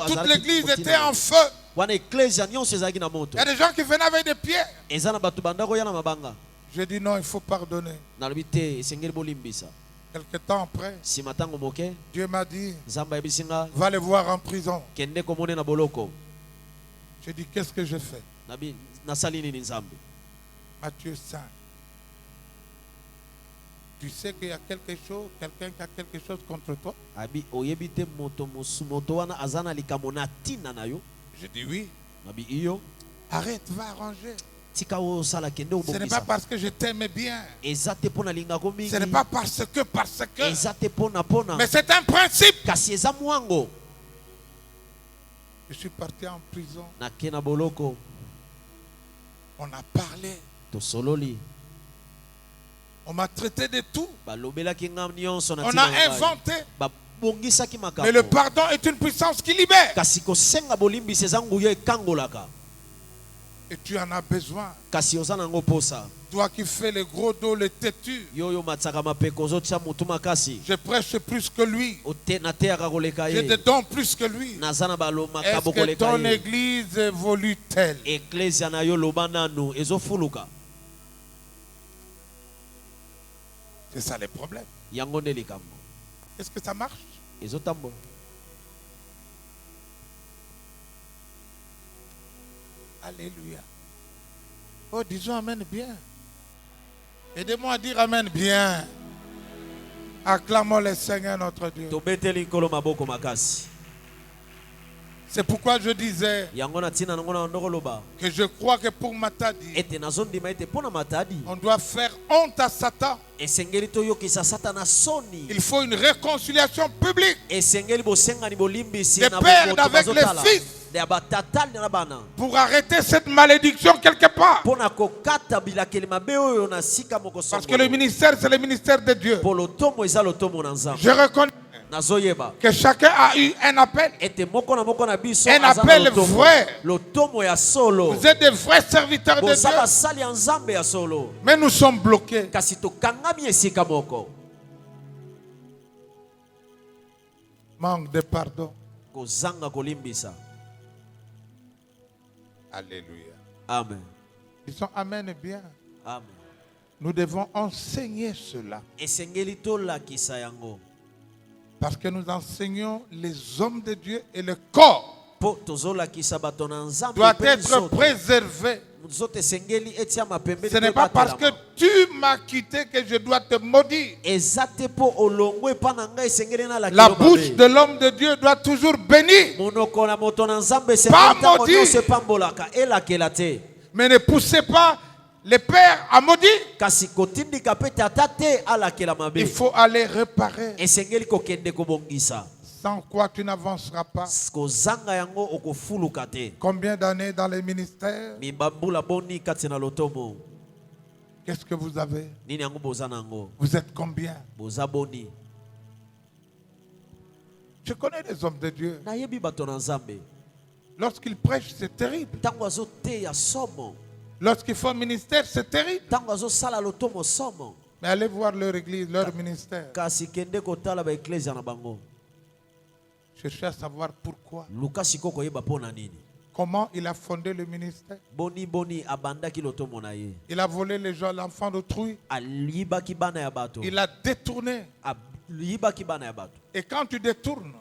toute l'église était en feu. Il y a des gens qui venaient avec des pierres. J'ai dit non, il faut pardonner. Quelque temps après, Dieu m'a dit, va les voir en prison. J'ai dit, qu'est-ce que je fais? Matthieu 5. Tu sais qu'il y a quelque chose, quelqu'un qui a quelque chose contre toi? Je dis oui. Arrête, va arranger. Ce n'est pas parce que je t'aime bien. Ce n'est pas parce que. Mais c'est un principe. Je suis parti en prison. On a parlé. On m'a traité de tout. On a inventé. Mais le pardon est une puissance qui libère. Et tu en as besoin. Toi qui fais le gros dos, le têtu. Je prêche plus que lui. J'ai des dons plus que lui. Est-ce que ton église évolue-t-elle? C'est ça le problème. Est-ce que ça marche? Alléluia. Oh, disons amen bien. Aidez-moi à dire amen bien. Acclamons le Seigneur notre Dieu. C'est pourquoi je disais que je crois que pour Matadi, on doit faire honte à Satan. Il faut une réconciliation publique des pères avec les fils pour arrêter cette malédiction quelque part. Parce que le ministère, c'est le ministère de Dieu. Je reconnais que chacun a eu un appel. Un appel vrai. Vous êtes des vrais serviteurs de Dieu. Mais nous sommes bloqués. Manque de pardon. Alléluia. Amen. Disons amen bien. Amen. Nous devons enseigner cela. Parce que nous enseignons les hommes de Dieu et le corps doit être préservé. Ce n'est pas parce que tu m'as quitté que je dois te maudire. La bouche de l'homme de Dieu doit toujours bénir. Pas maudire. Mais ne poussez pas les pères à maudire. Il faut aller réparer. Sans quoi tu n'avanceras pas. Combien d'années dans les ministères? Qu'est-ce que vous avez? Vous êtes combien? Je connais les hommes de Dieu. Lorsqu'ils prêchent, c'est terrible. Lorsqu'ils font ministère, c'est terrible. Mais allez voir leur église, leur ministère. Cherchez à savoir pourquoi. Comment il a fondé le ministère. Il a volé les gens, l'enfant d'autrui. Il a détourné. Et quand tu détournes,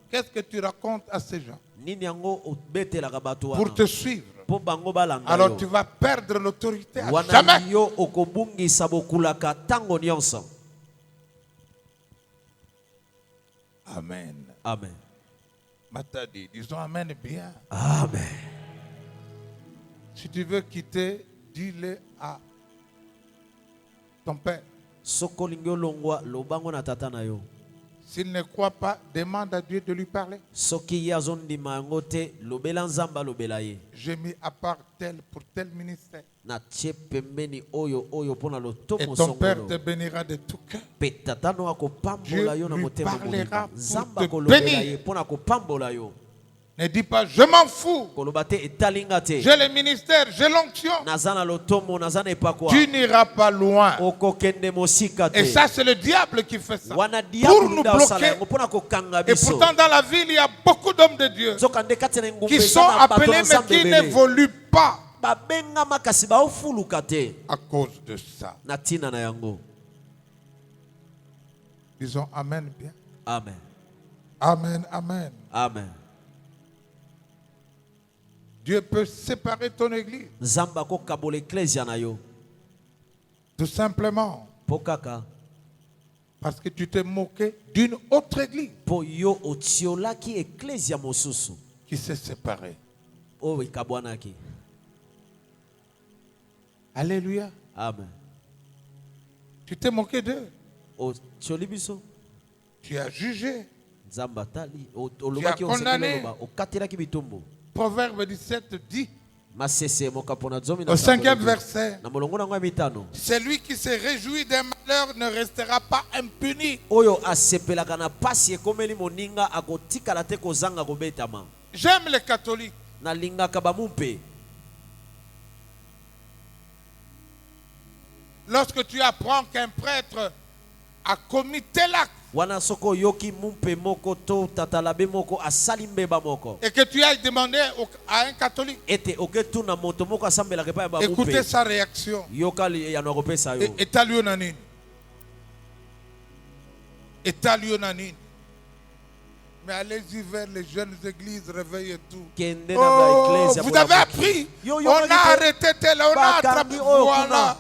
qu'est-ce que tu racontes à ces gens pour te suivre? Alors tu vas perdre l'autorité à jamais. Amen. Amen. Matadi, disons amen bien. Amen. Si tu veux quitter, dis-le à ton père. S'il ne croit pas, demande à Dieu de lui parler. J'ai mis à part tel pour tel ministère. Et ton père te bénira de tout cœur. Dieu lui parlera pour te bénir. Ne dis pas, je m'en fous. J'ai le ministère, j'ai l'onction. Tu n'iras pas loin. Et ça, c'est le diable qui fait ça. Pour nous bloquer. Et pourtant, dans la ville, il y a beaucoup d'hommes de Dieu qui sont appelés, mais qui n'évoluent pas. À cause de ça. Disons amen bien. Amen. Amen, amen. Amen. Dieu peut séparer ton église. Tout simplement. Parce que tu t'es moqué d'une autre église qui s'est séparée. Alléluia. Amen. Tu t'es moqué d'eux. Tu as jugé. Tu as condamné. Proverbe 17 dit au 5e verset, celui qui se réjouit d'un malheur ne restera pas impuni. J'aime les catholiques. Lorsque tu apprends qu'un prêtre a commis tel acte et que tu as demandé à un catholique, écoutez sa réaction. Mais allez-y vers les jeunes églises, réveillez tout. Oh, vous avez appris. On a arrêté tel, on a attrapé. Voilà.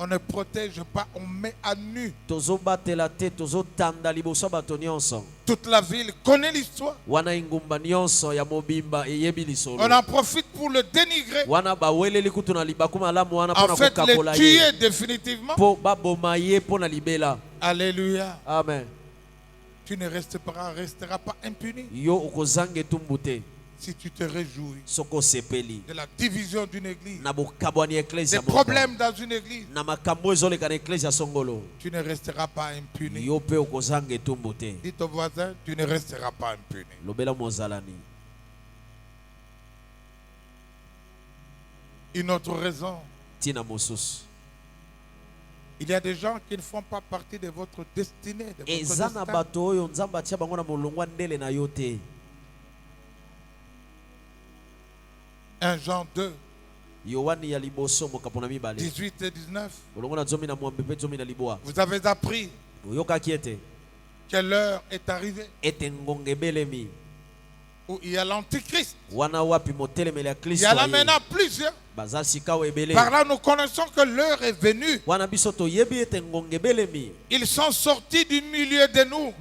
On ne protège pas, on met à nu. Toute la ville connaît l'histoire. On en profite pour le dénigrer. En fait, le tuer définitivement. Alléluia. Amen. Tu ne resteras pas impuni. Si tu te réjouis de la division d'une église, des problèmes dans une église, tu ne resteras pas impuni. Dis ton voisin, tu ne resteras pas impuni. Une autre raison, il y a des gens qui ne font pas partie de votre destinée, de votre destin. 1 Jean 2, 18 et 19. Vous avez appris que l'heure est arrivée où il y a l'antichrist. Il y en a maintenant plusieurs. Par là, nous connaissons que l'heure est venue. Ils sont sortis du milieu de nous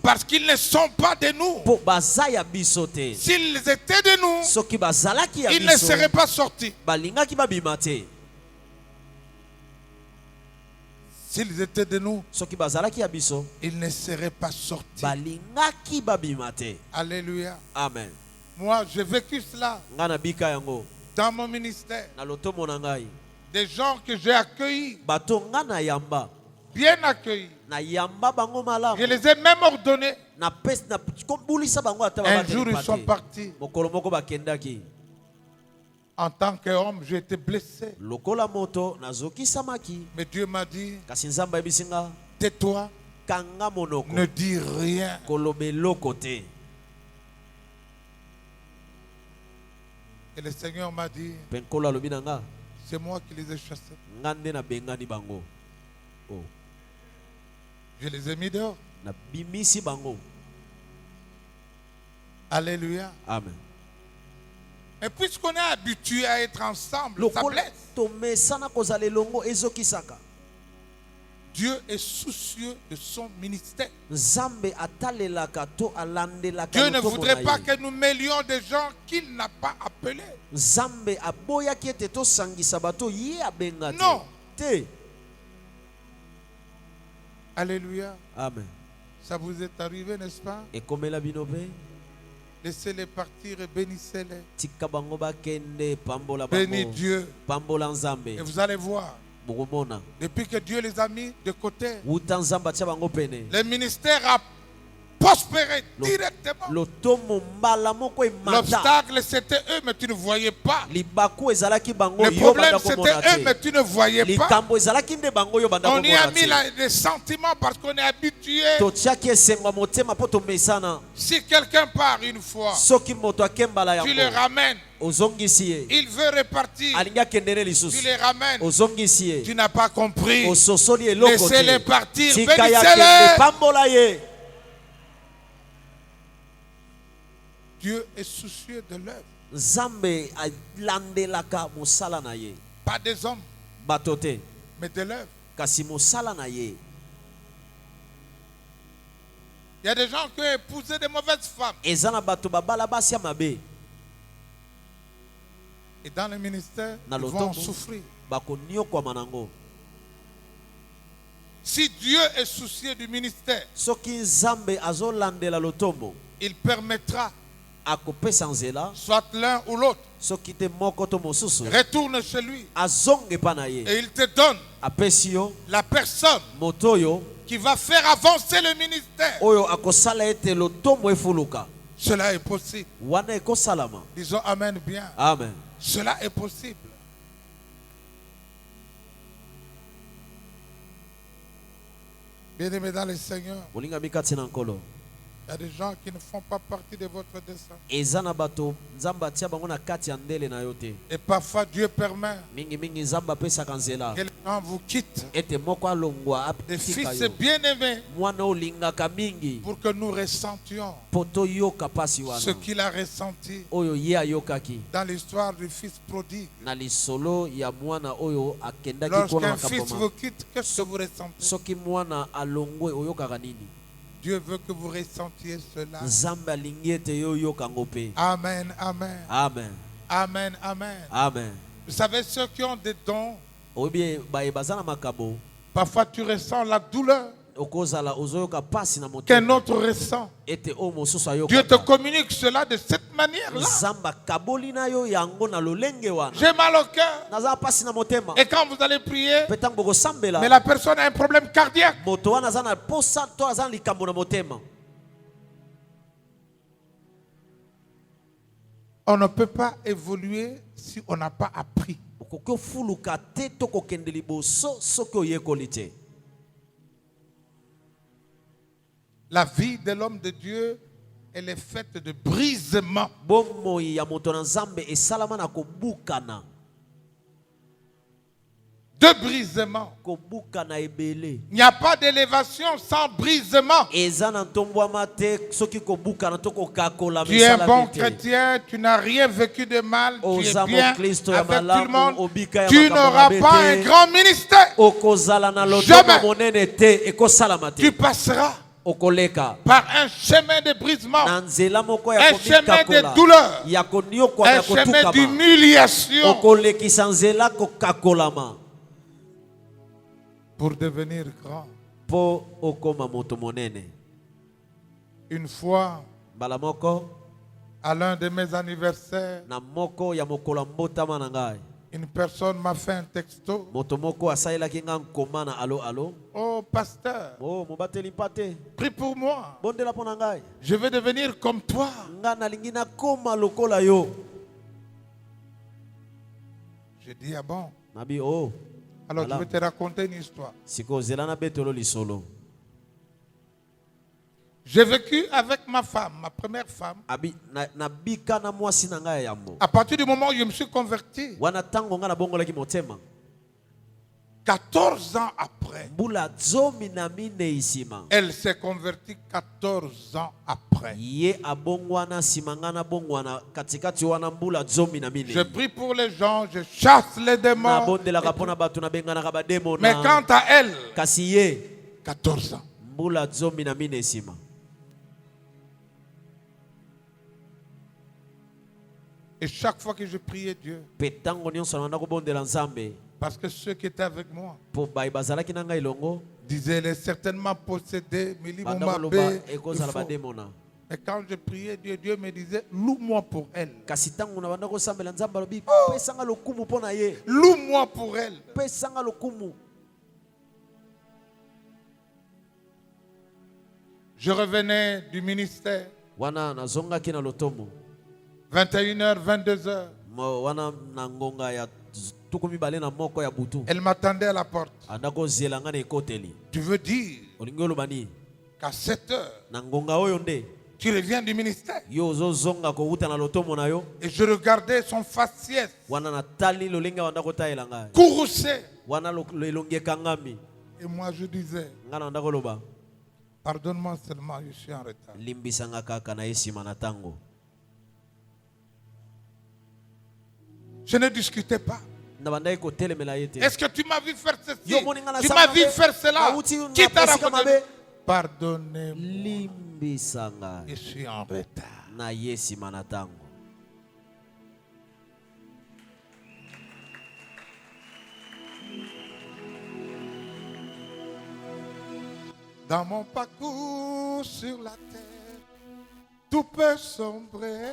parce qu'ils ne sont pas de nous. S'ils étaient de nous, ils ne seraient pas sortis. S'ils étaient de nous, ils ne seraient pas sortis. Alléluia. Amen. Moi, j'ai vécu cela dans mon ministère. Des gens que j'ai accueillis, bien accueillis. Je les ai même ordonnés. Un jour, ils sont partis. En tant qu'homme, j'ai été blessé. Mais Dieu m'a dit, tais-toi, ne dis rien. Et le Seigneur m'a dit, c'est moi qui les ai chassés. Je les ai mis dehors. Alléluia. Amen. Et puisqu'on est habitué à être ensemble, ça blesse. Dieu est soucieux de son ministère. Dieu ne voudrait pas que nous mêlions des gens qu'il n'a pas appelés. Non. Alléluia. Amen. Ça vous est arrivé, n'est-ce pas? Laissez-les partir et bénissez-les. Bénis Dieu. Et vous allez voir. Depuis que Dieu les a mis de côté, le ministère a prospéré directement. L'obstacle c'était eux, mais tu ne voyais pas. Le problème c'était eux, mais tu ne voyais pas. On y a mis des sentiments parce qu'on est habitué. Si quelqu'un part une fois, tu le ramènes. Il veut repartir. Tu les ramènes. Tu n'as pas compris. Laissez-les partir. Bénissez-les. Dieu est soucieux de l'œuvre. Nzambe alandelaka mosala na ye. Pas des hommes, Batote. mais de l'œuvre. Kasi mosala na ye. Il y a des gens qui ont épousé des mauvaises femmes. Ezana bato babala basi mabe. Et dans le ministère, ils vont souffrir. Bako nyoko manango. Si Dieu est soucieux du ministère, Soki Nzambe azolandela lotombo, il permettra akopesa nzela, soit l'un ou l'autre, soki te moko to mosusu, retourne chez lui. azonge pa na ye. Et il te donne Apesi yo la personne motoyo qui va faire avancer le ministère. oyo akosala ete lotombo efuluka. Cela est possible. Wana ekosalama. Disons amen bien. Amen. Cela est possible. Bien-aimés dans le Seigneur, Molinga mikati na nkolo. il y a des gens qui ne font pas partie de votre dessein. Ezana bato Nzambe atia bango na kati ya ndele na yo te. Et parfois Dieu permet Mingi Nzambe apesaka nzela. que les gens vous quittent. Ete moko alongwa Des apika fils yo. bien-aimés Mwana olingaka mingi. pour que nous ressentions Poto yoka pasi wana. ce qu'il a ressenti Oyo ye ayokaki. dans l'histoire du fils prodigue. Na lisolo ya mwana oyo akendaki Lorsqu'un kona fils makambo. vous quitte, qu'est-ce que vous ressentez? Soki mwana alongwe oyokaka nini? Dieu veut que vous ressentiez cela. Nzambe alingi ete yo oyoka ngo pe. Amen, amen. Amen. Amen, amen. Amen. Vous savez, ceux qui ont des dons, Obi baza na makabo. parfois tu ressens la douleur Okozala ozoyoka pasi na moto. qu'un autre ressent. Ete o mosusu ayoka. Dieu te communique cela de cette manière-là. Nzamba kaboli na yo yango na lolenge wana. J'ai mal au cœur. Naza pasi na motema. Et quand vous allez prier, Petang boko sambela. mais la personne a un problème cardiaque. Moto wana zana posa to azana likambo na motema. On ne peut pas évoluer si on n'a pas appris. Okoko fuluka te to kokende liboso soki oyekoli te. La vie de l'homme de Dieu, elle est faite de brisement. Bomoi ya moto na Nzambe esalama na kobukana. De brisement. Kobukana ebele. Il n'y a pas d'élévation sans brisement. Ezana ntombwama te soki kobukana to kokakola Tu es un misala bon te. chrétien, tu n'as rien vécu de mal, tu es Ozamo bien Kristo ya avec tout le malamu, monde. obika ya Tu makambo n'auras mabe pas te. un grand ministère. Okozala na lotomo Jamais. monene te ekosalama te. Tu passeras Okoleka par un chemin de brisement, na nzela moko ya un chemin komikakola de douleur, ya koniokwa un ya chemin kotukama d'humiliation okolekisa nzela kokakolama pour devenir grand. po okoma moto monene. Une fois, Mbala moko à l'un de mes anniversaires, na moko ya mokolo mbotama na ngai une personne m'a fait un texto. moto moko asalelaki nga nkoma na alo. Oh, pasteur, Oh, mobateli pate prie pour moi. bondela mpo na ngai Je veux devenir comme toi. nga nalingi nakoma lokola yo. Je dis, ah bon? Nabi oh Alors, Voilà. je vais te raconter une histoire. siko zela na betolo lisolo. J'ai vécu avec ma femme, ma première femme. Abi na bika na mwasi na ngai ya yambo. À partir du moment où je me suis converti, Wana tango nga na bongolaki motema. 14 ans après, Mbula zomi na mine isima. elle s'est convertie 14 ans après. Ye abongwana simangana bongwana katikati wana mbula zomi na mine. Je prie pour les gens, je chasse les Na démons. bondelaka pona batu na bengana ka bademo Mais na. quant à elle, Kasi ye 14 ans. mbula zomi na mine isima. Et chaque fois que je priais Dieu, Petango nyonso na ndako bondela Nzambe. parce que ceux qui étaient avec moi Po bai bazalaki na ngai longo. disaient, elle est certainement possédée, mais Bandako loba ekozala bademo na. Mais quand je priais Dieu, Dieu me disait, loue-moi pour elle. Kasi tango na bandako sambela Nzambe alobi pesanga lokumu pona ye. Loue-moi pour elle. Pesanga lokumu. Je revenais du ministère, Wana nazongaki na lotomo. 21h, 22h. Wana na ngonga ya tukumi bale na moko ya butu. Elle m'attendait à la porte. Andako zelanga na ekoteli. Tu veux dire Olingi olobani qu'à 7h, na ngonga oyo nde tu reviens du ministère? yo ozozonga kowuta na lotomo na yo. Et je regardais son faciès Wana na tali lolinga wandako tayela ngai. courroucé. Wana elongi ekangami. Et moi je disais, Nga na ndako loba pardonne-moi seulement, je suis en retard. limbisanga kaka na esima na tango. Je ne discutais pas. Est-ce que tu m'as vu faire ceci? Tu m'as vu faire cela? Qui t'a raconté? Pardonnez-moi. Je suis en retard. Dans mon parcours sur la terre, tout peut sombrer.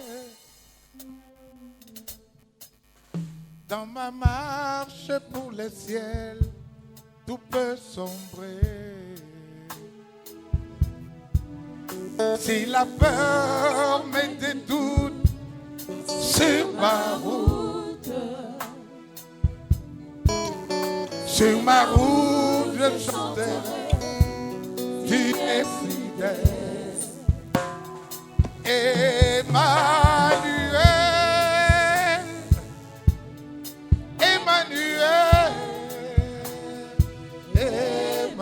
Dans ma marche pour le ciel, tout peut sombrer. Si la peur met des doutes sur ma route, je chanterai. Tu es fidèle, Emmanuel, Emmanuel, Emmanuel,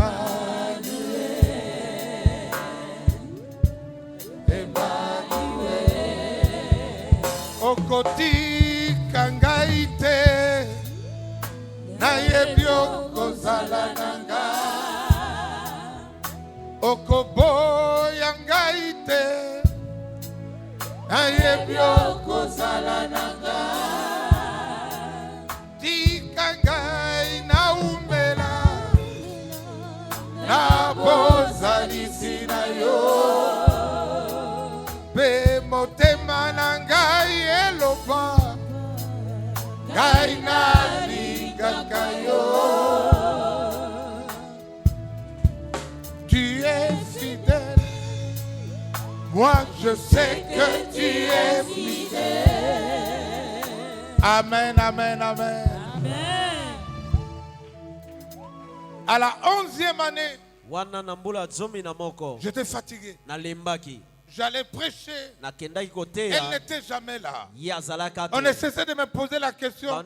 Emmanuel. Okoti kangaite, nayebio kozala nanga. Okobo yangaite ayebyo kozala nanga tikangai na umbela na bozalisi na yo pe motema na ngai eloba ngai nalingaka yo. Moi, je sais que tu es fidèle. Amen, amen, amen. Amen. À la 11e année, j'étais fatigué. J'allais prêcher. Elle n'était jamais là. On ne cessait de me poser la question.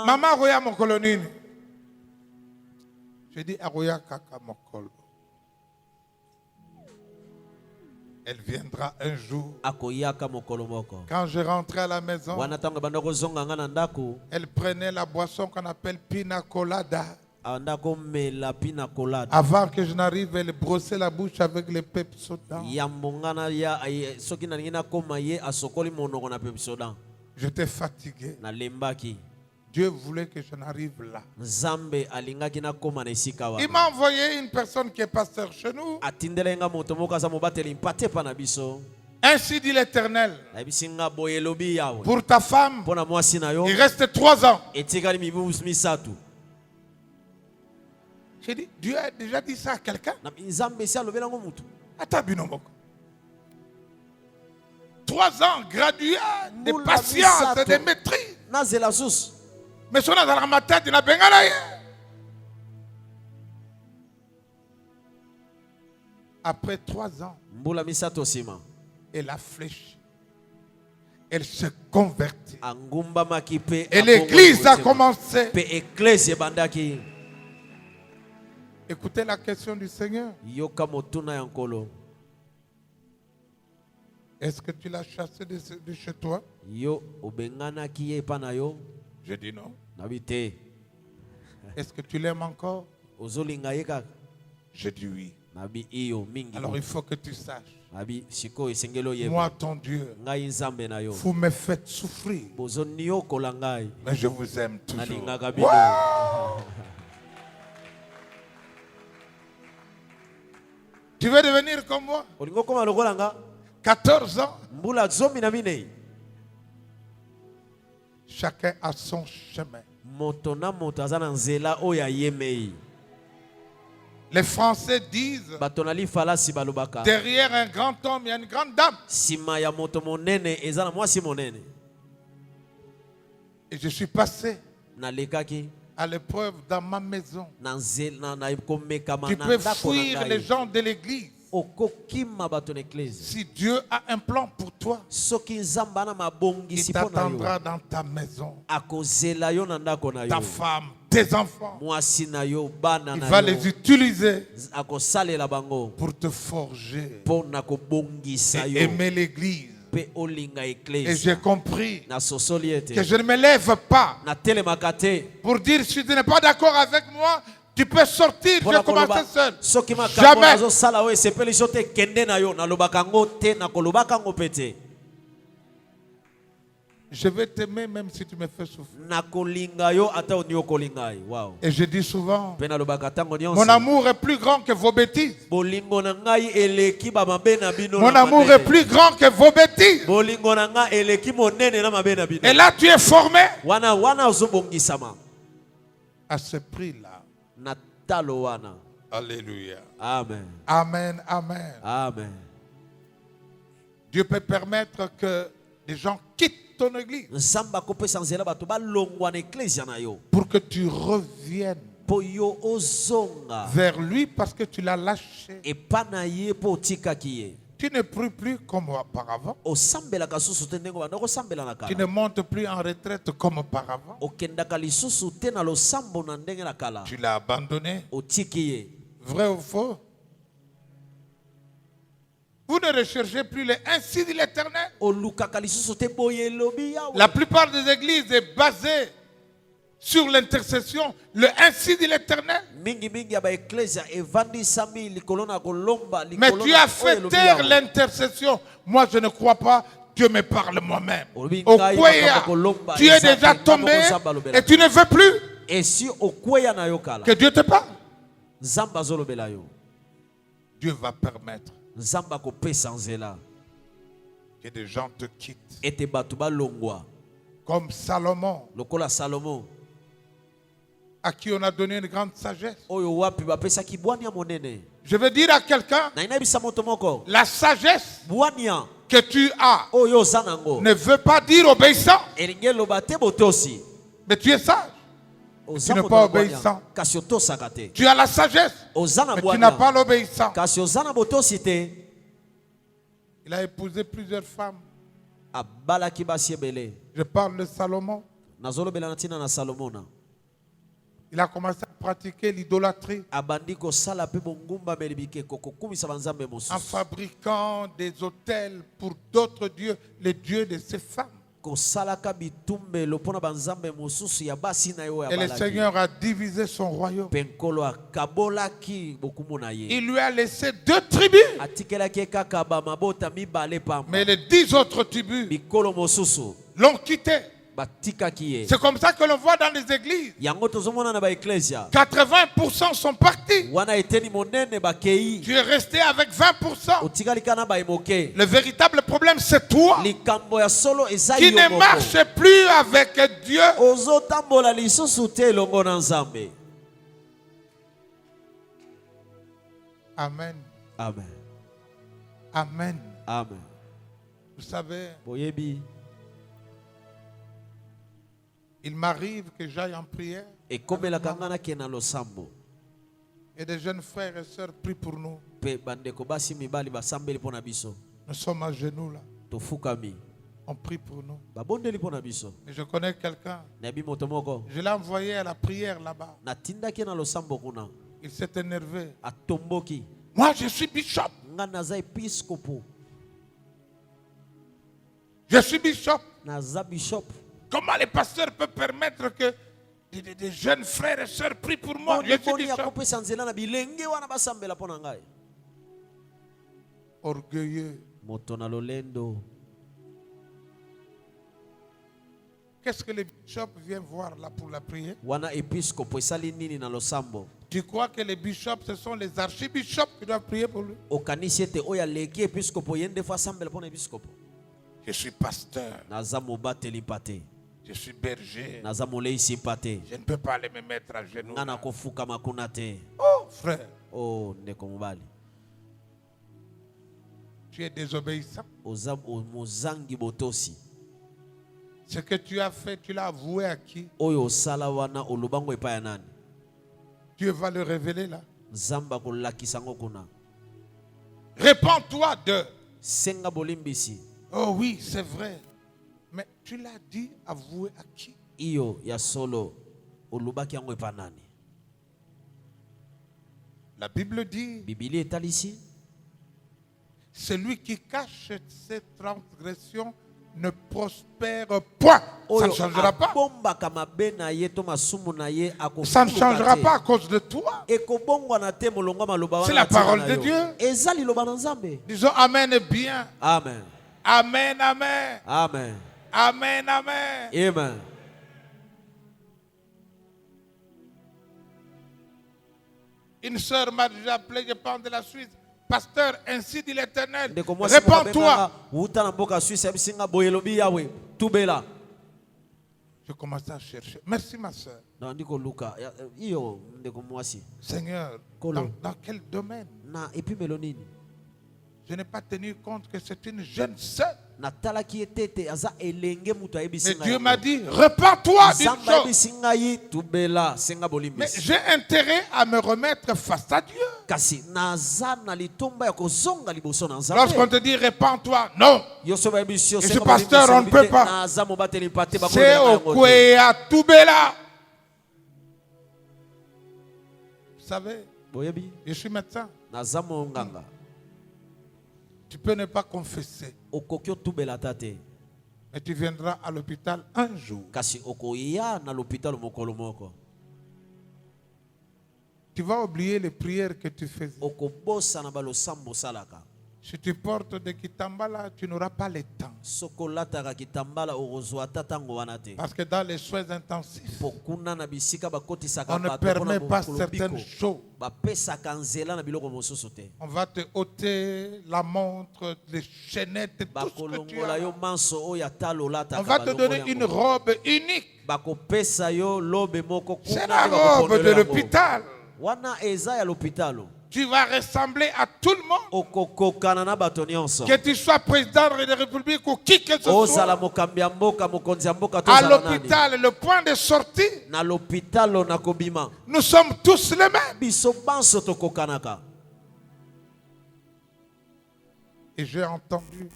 Maman Roya Mokolonine. Je dis Aroya Kaka Mokolo. Elle viendra un jour. Quand je rentrais à la maison, elle prenait la boisson qu'on appelle pina colada. Avant que je n'arrive, elle brossait la bouche avec le Pepsodent. J'étais fatigué. Dieu voulait que je n'arrive là. Il m'a envoyé une personne qui est pasteur chez nous. Ainsi dit l'Éternel. Pour ta femme, il reste 3 ans. J'ai dit, Dieu a déjà dit ça à quelqu'un? Attends, Binomoko. 3 ans, gradué de patience et de maîtrise. Mais son dans la tête, il n'a pas gagné. Après 3 ans, elle a fléchi. Elle se convertit. Et l'église a commencé. Écoutez la question du Seigneur. Est-ce que tu l'as chassé de chez toi? Je dis non. Est-ce que tu l'aimes encore? Je dis oui. Alors il faut que tu saches. Moi, ton Dieu, vous me faites souffrir. Mais je vous aime toujours. Wow! Tu veux devenir comme moi? 14 ans. Chacun a son chemin. Les Français disent derrière un grand homme, il y a une grande dame. Et je suis passé à l'épreuve dans ma maison. Tu peux fuir les gens de l'église. Si Dieu a un plan pour toi, il t'attendra dans ta maison. Ta femme, tes enfants, il va les utiliser pour te forger et aimer l'église Et j'ai compris que je ne me lève pas pour dire si tu n'es pas d'accord avec moi, tu peux sortir, je vais commencer seul. Jamais. Je vais t'aimer même si tu me fais souffrir. Et je dis souvent, mon amour est plus grand que vos bêtises. Mon amour est plus grand que vos bêtises. Et là tu es formé à ce prix-là. Alléluia. Amen. Amen. Amen. Amen. Dieu peut permettre que les gens quittent ton église pour que tu reviennes vers lui parce que tu l'as lâché. Tu ne pries plus comme auparavant. Tu ne montes plus en retraite comme auparavant. Tu l'as abandonné. Vrai ou faux? Vous ne recherchez plus le ainsi dit l'Éternel. La plupart des églises est basée sur l'intercession. Le ainsi dit l'Éternel. Mais tu as fait taire l'intercession. Moi je ne crois pas. Dieu me parle moi-même. Tu es déjà tombé et tu ne veux plus que Dieu te parle. Dieu va permettre que des gens te quittent. Comme Salomon, à qui on a donné une grande sagesse. Je veux dire à quelqu'un, la sagesse que tu as ne veut pas dire obéissant. Mais tu es sage. Tu n'es pas obéissant. Tu as la sagesse, mais tu n'as pas l'obéissance. Il a épousé plusieurs femmes. Je parle de Salomon. Il a commencé à pratiquer l'idolâtrie en fabriquant des autels pour d'autres dieux, les dieux de ses femmes. Et le Seigneur a divisé son royaume. Il lui a laissé 2 tribus. Mais les 10 autres tribus l'ont quitté. C'est comme ça que l'on voit dans les églises. 80% sont partis. Tu es resté avec 20%. Le véritable problème, c'est toi qui ne marche plus avec Dieu. Amen. Amen. Amen. Amen. Vous savez, il m'arrive que j'aille en prière et des jeunes frères et sœurs prient pour nous. Nous sommes à genoux là. On prie pour nous. Et je connais quelqu'un. Je l'ai envoyé à la prière là-bas. Il s'est énervé. Moi je suis bishop. Je suis bishop. Comment les pasteurs peuvent permettre que des jeunes frères et sœurs prient pour moi? Je suis bishop. Orgueilleux. Qu'est-ce que les bishops viennent voir là pour la prière? Tu crois que les bishops, ce sont les archibishops qui doivent prier pour lui? Je suis pasteur. Je suis berger. Je ne peux pas aller me mettre à genoux. Oh frère. Tu es désobéissant. Ce que tu as fait, tu l'as avoué à qui? Dieu va le révéler là. Répands-toi de. Oh oui, c'est vrai. Mais tu l'as dit, avoué à qui? La Bible dit, celui qui cache ses transgressions ne prospère point. Ça ne changera pas. Ça ne changera pas à cause de toi. C'est la parole de Dieu. Disons Amen et bien. Amen. Amen, amen. Amen. Amen, amen. Amen. Une sœur m'a déjà appelé, je parle de la Suisse. Pasteur, ainsi dit l'Éternel, répands-toi. Je commence à chercher. Merci ma sœur. Seigneur, dans quel domaine? Je n'ai pas tenu compte que c'est une jeune sœur. Mais Dieu m'a dit, repends-toi d'une chose. Mais j'ai intérêt à me remettre face à Dieu. Lorsqu'on te dit, repends-toi, non. Je suis pasteur, on ne peut pas. C'est au Kwea Toubela. Vous savez, je suis médecin. Tu peux ne pas confesser. Mais tu viendras à l'hôpital un jour. Tu vas oublier les prières que tu faisais. Si tu portes des kitambala, tu n'auras pas le temps. Parce que dans les soins intensifs, on ne permet pas certaines choses. On va te ôter la montre, les chaînettes, tout ce que tu as. On va te donner une robe unique. C'est la robe de l'hôpital. Tu vas ressembler à tout le monde. Que tu sois président de la République ou qui que ce soit. À l'hôpital, le point de sortie, nous sommes tous les mêmes. Et j'ai entendu,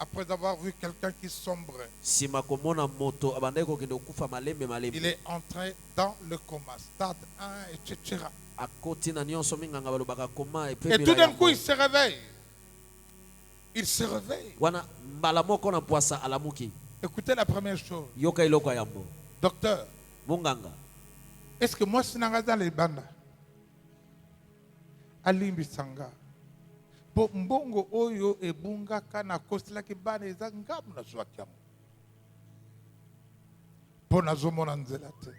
après avoir vu quelqu'un qui sombrait, il est entré dans le coma, stade 1, etc. Et tout d'un coup, il se réveille. Il se réveille. Écoutez la première chose. Docteur, est-ce que moi, je suis dans les bandes? Alimbi Sanga. Mbongo oyo ebunga kana kosila kibane ezanga muna swakiam. Pona zomona nzela te.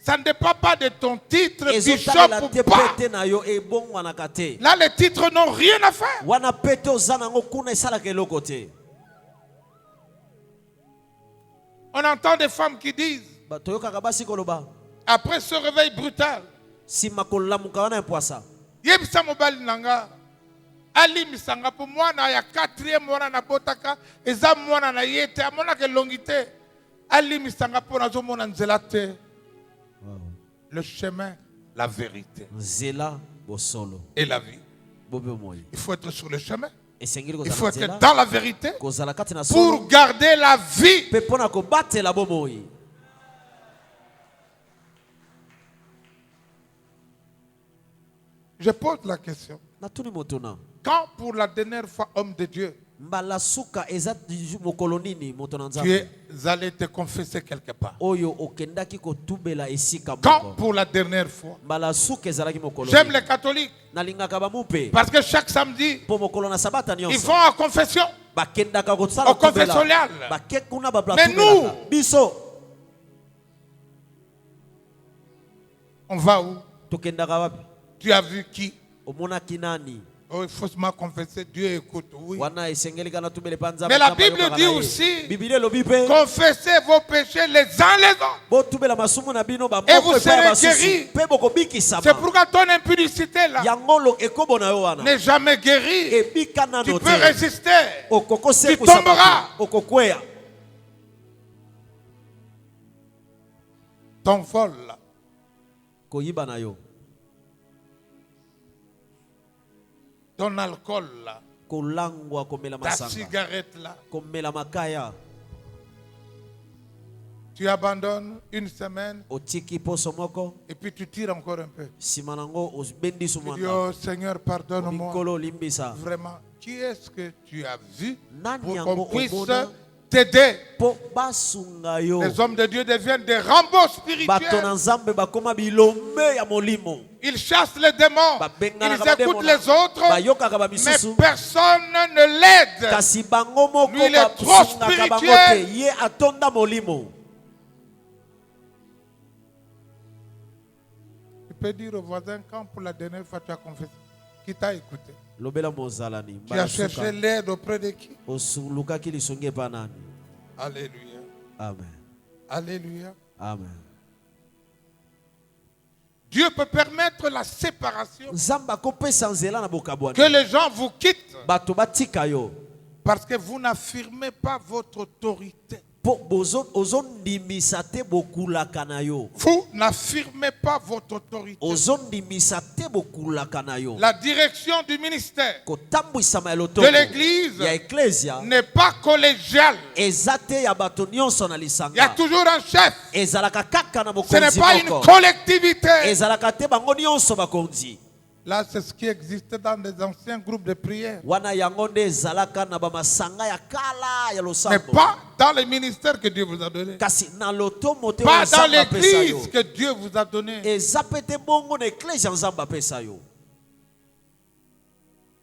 Ça ne dépend pas de ton titre, bishop ou pas. Là, les titres n'ont rien à faire. On entend des femmes qui disent, après ce réveil brutal, Yebisa mobali nanga, Ali misanga pour moi na ya 4e mwana na botaka, eza mwana na yete, amona ke longité. Le chemin, la vérité et la vie. Il faut être sur le chemin. Il faut être dans la vérité pour garder la vie. Je pose la question. Quand pour la dernière fois, homme de Dieu, tu es allé te confesser quelque part? Quand pour la dernière fois? J'aime les catholiques parce que chaque samedi ils vont en confession, au confessionnal. Mais nous, on va où? Tu as vu qui? Oh, il faut se confesser, Dieu écoute, oui. Mais la Bible dit aussi, confessez vos péchés les uns les autres et vous serez guéris. C'est pourquoi ton impudicité là n'est jamais guérie. Tu peux résister, tu tomberas. Ton vol là, ton alcool là, ta cigarette là, Tu abandonnes une semaine. Et puis tu tires encore un peu. Tu dis, oh Seigneur, pardonne-moi. Vraiment, qui est-ce que tu as vu pour qu'on puisse t'aider? Les hommes de Dieu deviennent des Rambo spirituels. Ils chassent les démons. Ils écoutent les autres. Mais personne ne l'aide. Lui, il est trop spirituel. Tu peux dire au voisin, quand pour la dernière fois tu as confessé, qui t'a écouté? Tu as cherché l'aide auprès de qui? Alléluia. Amen. Alléluia. Amen. Dieu peut permettre la séparation. Que les gens vous quittent. Parce que vous n'affirmez pas votre autorité. Vous n'affirmez pas votre autorité. La direction du ministère de l'église n'est pas collégiale. Il y a toujours un chef. Ce n'est pas une collectivité. Là, c'est ce qui existait dans les anciens groupes de prière. Mais pas dans le ministère que Dieu vous a donné. Pas dans l'église que Dieu vous a donné.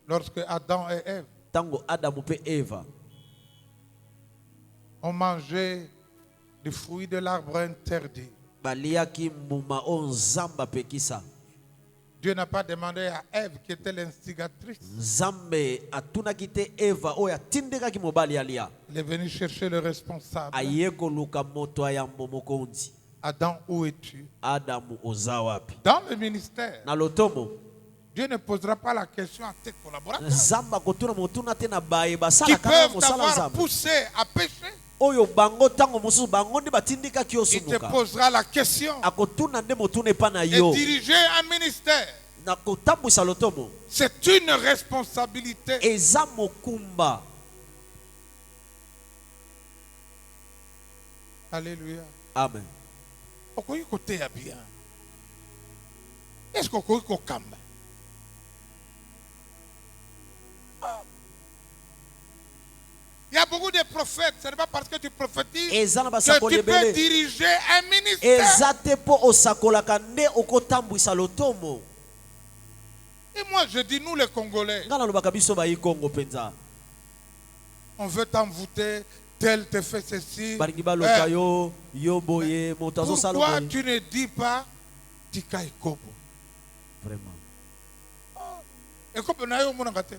Lorsque Adam et Ève ont mangé du fruit de l'arbre interdit, Dieu n'a pas demandé à Ève, qui était l'instigatrice. Il est venu chercher le responsable. Adam, où es-tu? Dans le ministère, Dieu ne posera pas la question à tes collaborateurs qui peuvent t'avoir poussé à pécher. Il te posera la question. Et diriger un ministère, c'est une responsabilité. Alléluia. Amen. Est-ce qu'on peut kamba? Il y a beaucoup de prophètes. Ce n'est pas parce que tu prophétises que tu peux diriger un ministère. Et moi je dis, nous les Congolais, on veut t'envoûter, tel te fait ceci. Pourquoi tu ne dis pas Tika Ekobo? Vraiment. Ekobo na yo monangate.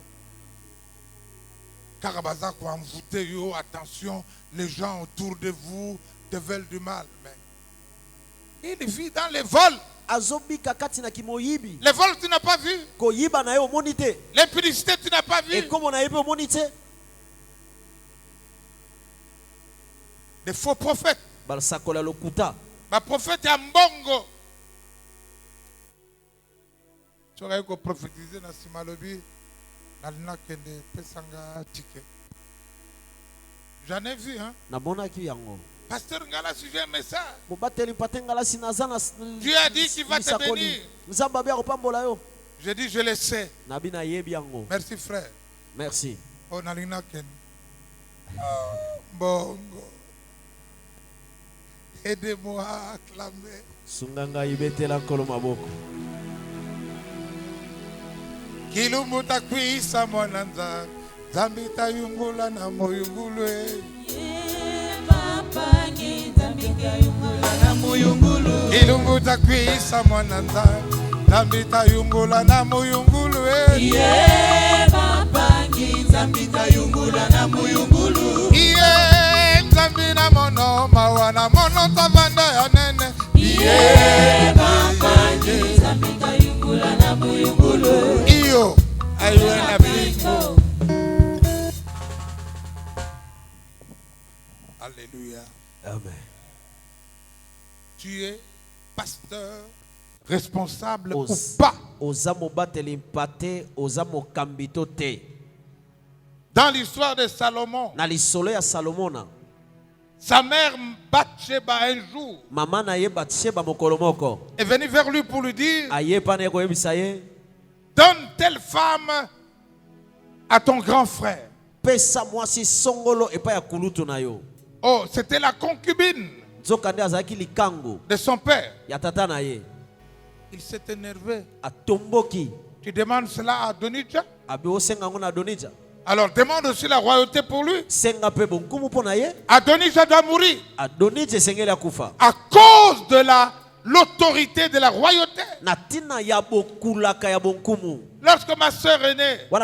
Attention, les gens autour de vous te veulent du mal. Mais il vit dans les vols. Les vols, tu n'as pas vu. L'impudicité, tu n'as pas vu. Des faux prophètes. Ma prophète est un bongo. Tu aurais prophétisé dans Simalobi. J'en ai vu, hein. Pasteur Ngala, si j'ai un message, Dieu a dit qu'il va te bénir. J'ai dit, je le sais. Merci, frère. Merci. Bongo. Aidez-moi à acclamer. Kilumuta kwisa mwananza Zambita yungula na moyungulwe Kilumuta kwisa mwananza Zambita yungula na moyungulwe Zambita yungula na moyungulu Zambina mono mawana mono tavanda ya nene Zambita yungula na moyungulu Alléluia. Amen. Tu es pasteur, responsable ou pas. Dans l'histoire de Salomon, Sa mère Bathsheba un jour est venue vers lui pour lui dire, donne telle femme à ton grand frère. Oh, c'était la concubine de son père. Il s'est énervé. Tu demandes cela à Donija? Alors demande aussi la royauté pour lui. Adonija doit mourir à cause de l'autorité de la royauté. Lorsque ma soeur aînée, qui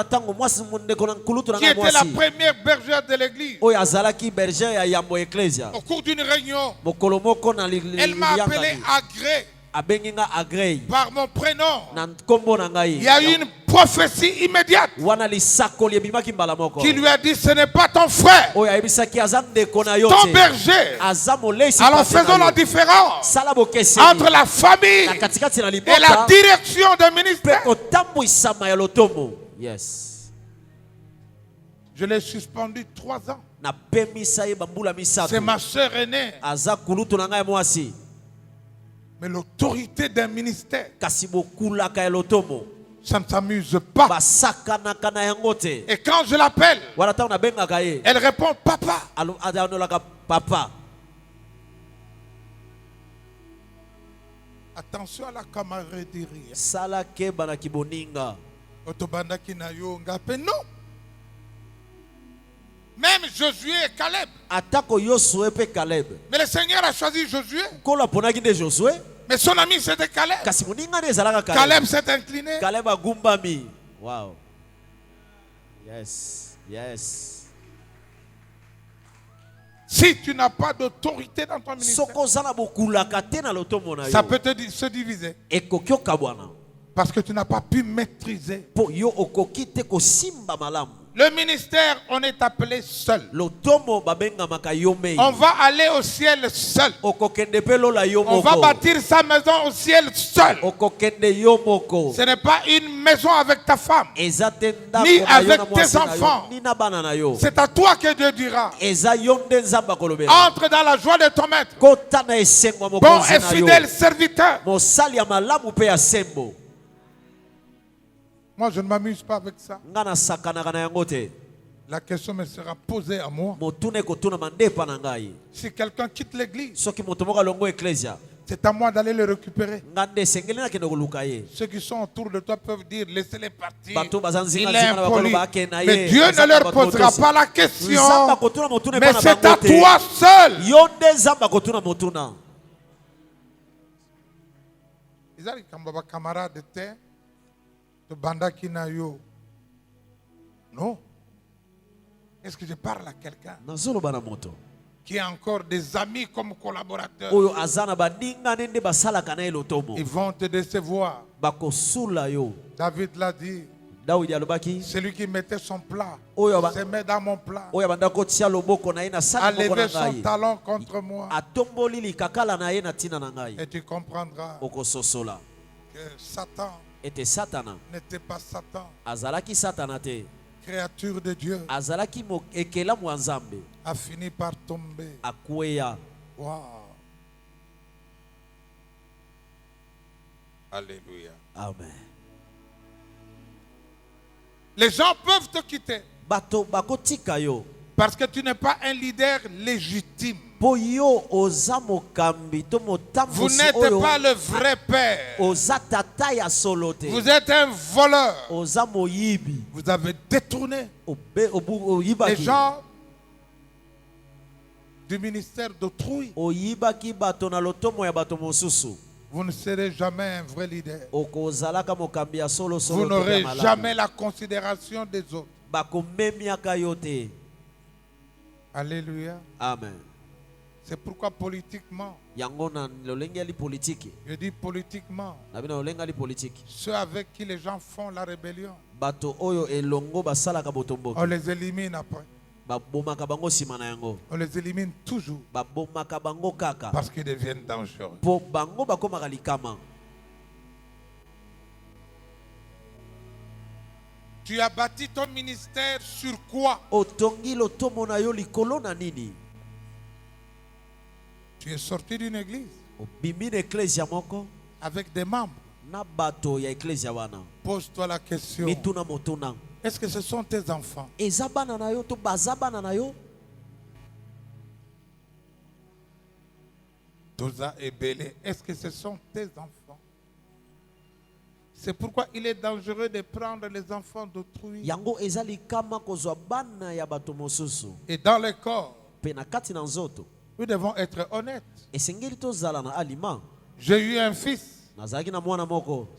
était la première bergère de l'église, au cours d'une réunion, elle m'a appelé Agré par mon prénom. Il y a eu une prophétie immédiate qui lui a dit, ce n'est pas ton frère, ton berger. Alors faisons la différence entre la famille et la direction d'un ministère. Je l'ai suspendu 3 ans. C'est ma soeur aînée. Mais l'autorité d'un ministère, ça ne s'amuse pas. Et quand je l'appelle, elle répond papa. Attention à la camaraderie. Non. Même Josué et Caleb. Mais le Seigneur a choisi Josué. Mais son ami c'était Caleb. Caleb s'est incliné. Wow. Yes. Yes. Si tu n'as pas d'autorité dans ton ministère, ça peut se diviser. Parce que tu n'as pas pu maîtriser. Le ministère, on est appelé seul. On va aller au ciel seul. On va bâtir sa maison au ciel seul. Ce n'est pas une maison avec ta femme, ni avec tes enfants. C'est à toi que Dieu dira. Entre dans la joie de ton maître. Bon et fidèle serviteur. Moi, je ne m'amuse pas avec ça. La question me sera posée à moi. Si quelqu'un quitte l'église, c'est à moi d'aller le récupérer. Ceux qui sont autour de toi peuvent dire, laissez-les partir. Il est impoli. Mais Dieu ne leur posera pas la question. Mais c'est à toi seul. Ils arrivent comme camarade de terre. Non. Est-ce que je parle à quelqu'un qui a encore des amis comme collaborateurs? Ils vont te décevoir. David l'a dit. Celui qui mettait son plat se met dans mon plat, a levé son talon contre moi. Et tu comprendras que Satan n'était pas Satan. Créature de Dieu a fini par tomber. Wow. Alléluia. Amen. Les gens peuvent te quitter parce que tu n'es pas un leader légitime. Vous n'êtes pas le vrai père. Vous êtes un voleur. Vous avez détourné les gens du ministère d'autrui. Vous ne serez jamais un vrai leader. Vous n'aurez jamais la considération des autres. Alléluia. Amen. C'est pourquoi politiquement, je dis politiquement, ceux avec qui les gens font la rébellion, on les élimine après. On les élimine toujours parce qu'ils deviennent dangereux. Tu as bâti ton ministère sur quoi? Tu es sorti d'une église avec des membres. Pose-toi la question. Est-ce que ce sont tes enfants? Toza et Bélé, est-ce que ce sont tes enfants? C'est pourquoi il est dangereux de prendre les enfants d'autrui. Et dans le corps, nous devons être honnêtes. J'ai eu un fils,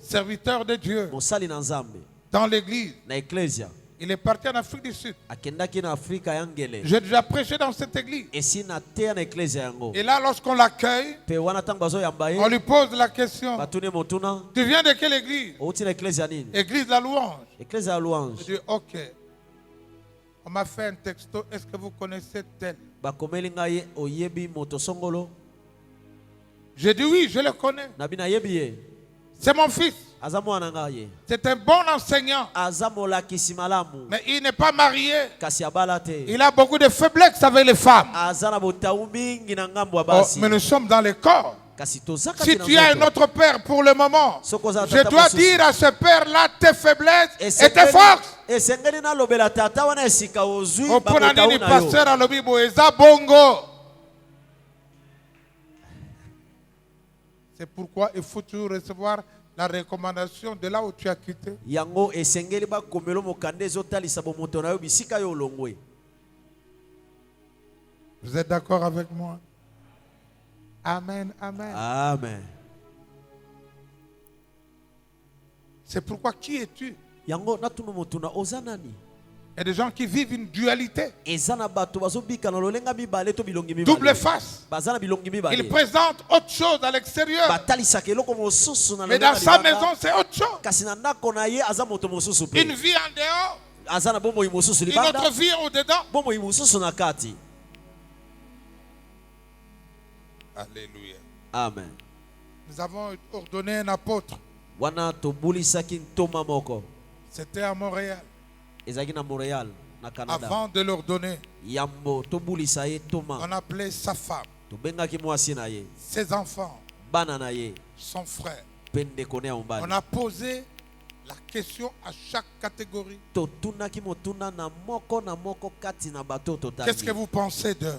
serviteur de Dieu, dans l'église. Il est parti en Afrique du Sud. J'ai déjà prêché dans cette église. Et là, lorsqu'on l'accueille, on lui pose la question. Tu viens de quelle église? Église de la louange. Je dis ok. On m'a fait un texto. Est-ce que vous connaissez tel? J'ai dit oui, je le connais. C'est mon fils. C'est un bon enseignant. Mais il n'est pas marié. Il a beaucoup de faiblesses avec les femmes. Oh, mais nous sommes dans le corps. Si tu as un autre père pour le moment, je dois dire à ce père-là tes faiblesses et tes forces. C'est pourquoi il faut toujours recevoir la recommandation de là où tu as quitté. Vous êtes d'accord avec moi? Amen, amen. Amen. C'est pourquoi qui es-tu? Il y a des gens qui vivent une dualité. Double face. Ils présentent autre chose à l'extérieur. Mais dans sa maison, c'est autre chose. Une vie en dehors. Une autre vie au-dedans. Alléluia. Amen. Nous avons ordonné un apôtre. C'était à Montréal. Avant de l'ordonner, on appelait sa femme, ses enfants, son frère. On a posé la question à chaque catégorie. Qu'est-ce que vous pensez d'eux?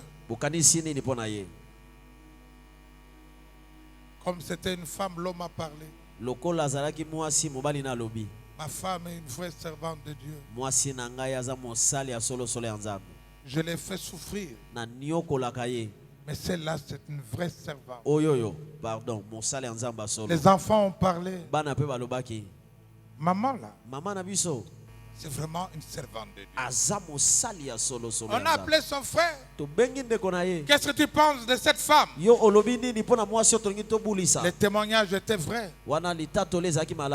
Comme c'était une femme, l'homme a parlé. Ma femme est une vraie servante de Dieu. Je l'ai fait souffrir. Mais celle-là, c'est une vraie servante. Les enfants ont parlé. Maman là, c'est vraiment une servante de Dieu. On a appelé son frère. Qu'est-ce que tu penses de cette femme? Le témoignage était vrai.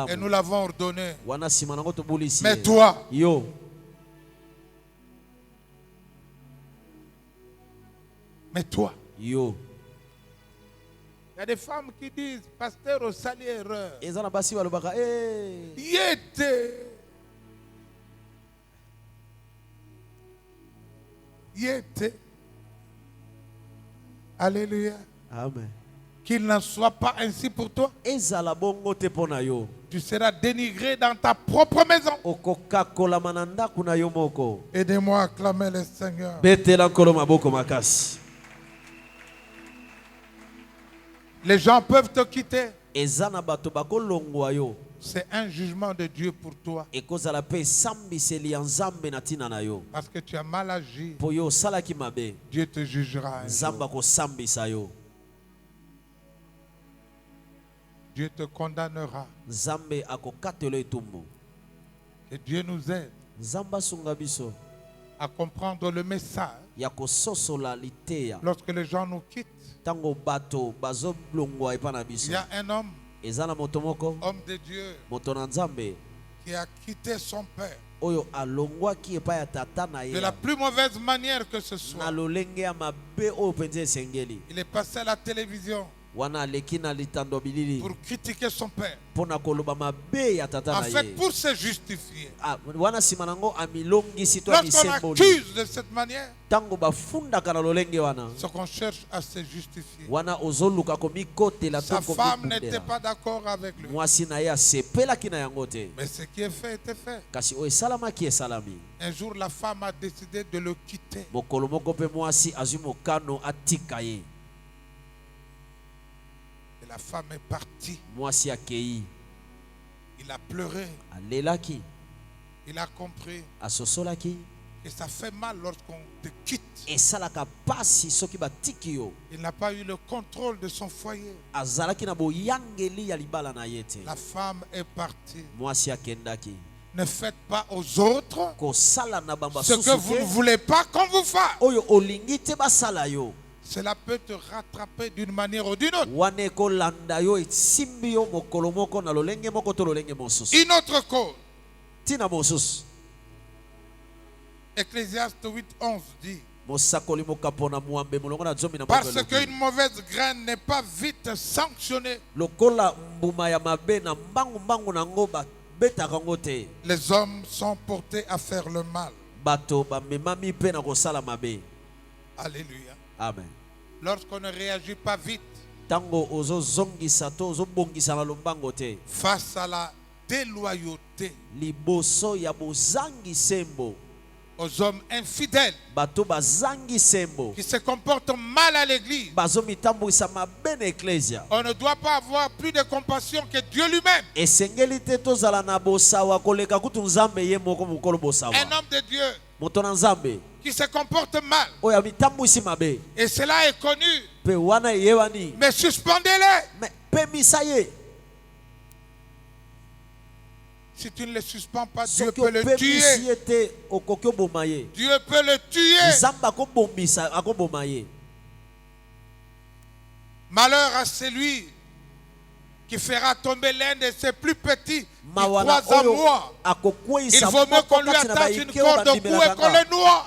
Et nous l'avons ordonné. Mais toi, il y a des femmes qui disent, pasteur, au sali erreur. Alléluia. Amen. Qu'il n'en soit pas ainsi pour toi. Tu seras dénigré dans ta propre maison. Aidez-moi à acclamer le Seigneur. Les gens peuvent te quitter. C'est un jugement de Dieu pour toi. Parce que tu as mal agi. Dieu te jugera un jour. Dieu te condamnera. Et Dieu nous aide à comprendre le message. Lorsque les gens nous quittent, il y a un homme, homme de Dieu, qui a quitté son père de la plus mauvaise manière que ce soit. Il est passé à la télévision pour critiquer son père. En fait, pour se justifier. Lorsqu'on accuse de cette manière, ce qu'on cherche à se justifier. Sa femme n'était pas d'accord avec lui. Mais ce qui est fait était fait. Un jour, la femme a décidé de le quitter. Et la femme est partie. Il a pleuré. Il a compris que ça fait mal lorsqu'on te quitte. Il n'a pas eu le contrôle de son foyer. La femme est partie. Ne faites pas aux autres ce que vous ne voulez pas qu'on vous fasse. Cela peut te rattraper d'une manière ou d'une autre. Une autre cause. Ecclésiaste 8:11 dit: parce qu'une mauvaise graine n'est pas vite sanctionnée, les hommes sont portés à faire le mal. Alléluia. Amen. Lorsqu'on ne réagit pas vite face à la déloyauté, aux hommes infidèles qui se comportent mal à l'église, on ne doit pas avoir plus de compassion que Dieu lui-même. Un homme de Dieu qui se comporte mal, et cela est connu, mais suspendez-les. Si tu ne le suspends pas, Dieu peut le tuer. Dieu peut le tuer. Malheur à celui qui fera tomber l'un de ses plus petits qui croient en moi. Il vaut mieux qu'on lui attache une corde au cou et qu'on le noie.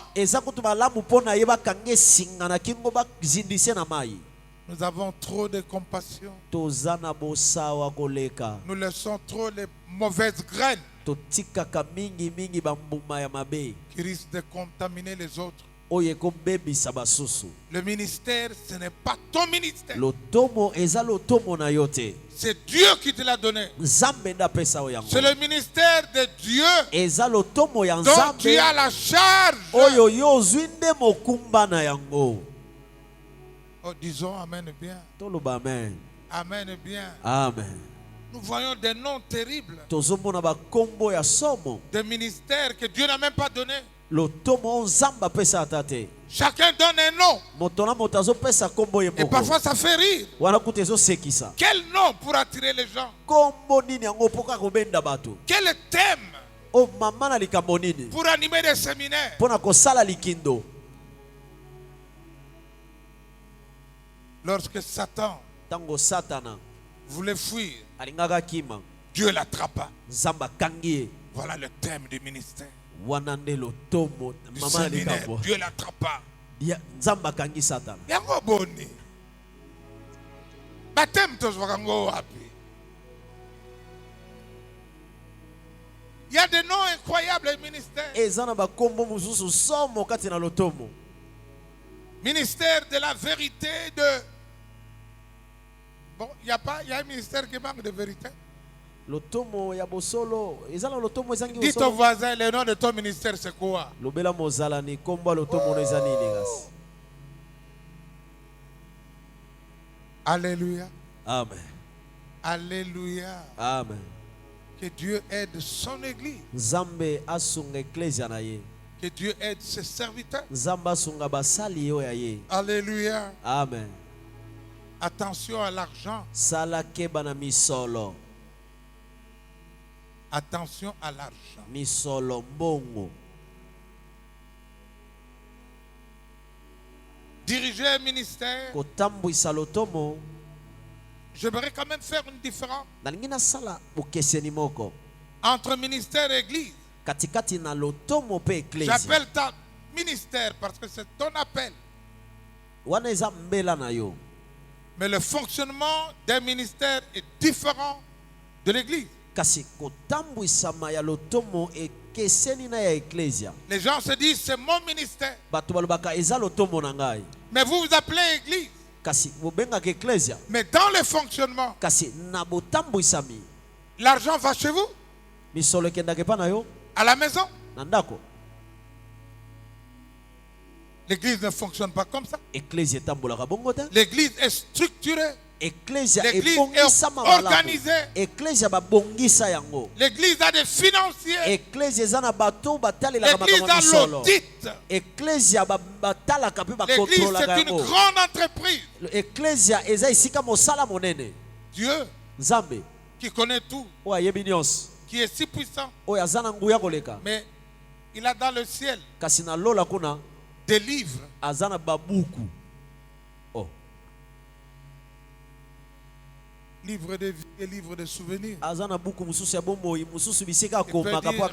Nous avons trop de compassion. Nous laissons trop les mauvaises graines qui risquent de contaminer les autres. Le ministère, ce n'est pas ton ministère. C'est Dieu qui te l'a donné. C'est le ministère de Dieu dont tu as la charge. Oh, disons Amen bien. Amen bien. Amen. Nous voyons des noms terribles. Des ministères que Dieu n'a même pas donné. Chacun donne un nom. Et parfois ça fait rire. Quel nom pour attirer les gens? Quel thème pour animer des séminaires? Lorsque Satan voulait fuir, Dieu l'attrapa. Voilà le thème du ministère. Du séminaire, Dieu l'attrapa. Yango boni. Baptême tozwakango wapi. Il y a des noms incroyables au ministère. Ministère de la vérité de... Bon, il y a un ministère qui manque de vérité. Dis ton voisin, le nom de ton ministère c'est quoi? Alléluia. Amen. Alléluia. Amen. Que Dieu aide son église. Que Dieu aide ses serviteurs. Alléluia. Amen. Attention à l'argent. Attention à l'argent. Diriger un ministère, j'aimerais quand même faire une différence entre ministère et église. J'appelle ta ministère parce que c'est ton appel. Mais le fonctionnement d'un ministère est différent de l'église. Les gens se disent c'est mon ministère. Mais vous vous appelez église. Mais dans le fonctionnement, l'argent va chez vous. À la maison. L'église ne fonctionne pas comme ça. L'église est structurée. L'église est organisée. L'église a des financiers. L'église a l'audit. L'église c'est une grande entreprise. Dieu qui connaît tout, qui est si puissant, mais il a dans le ciel des livres. Livre de vie et livre de souvenirs.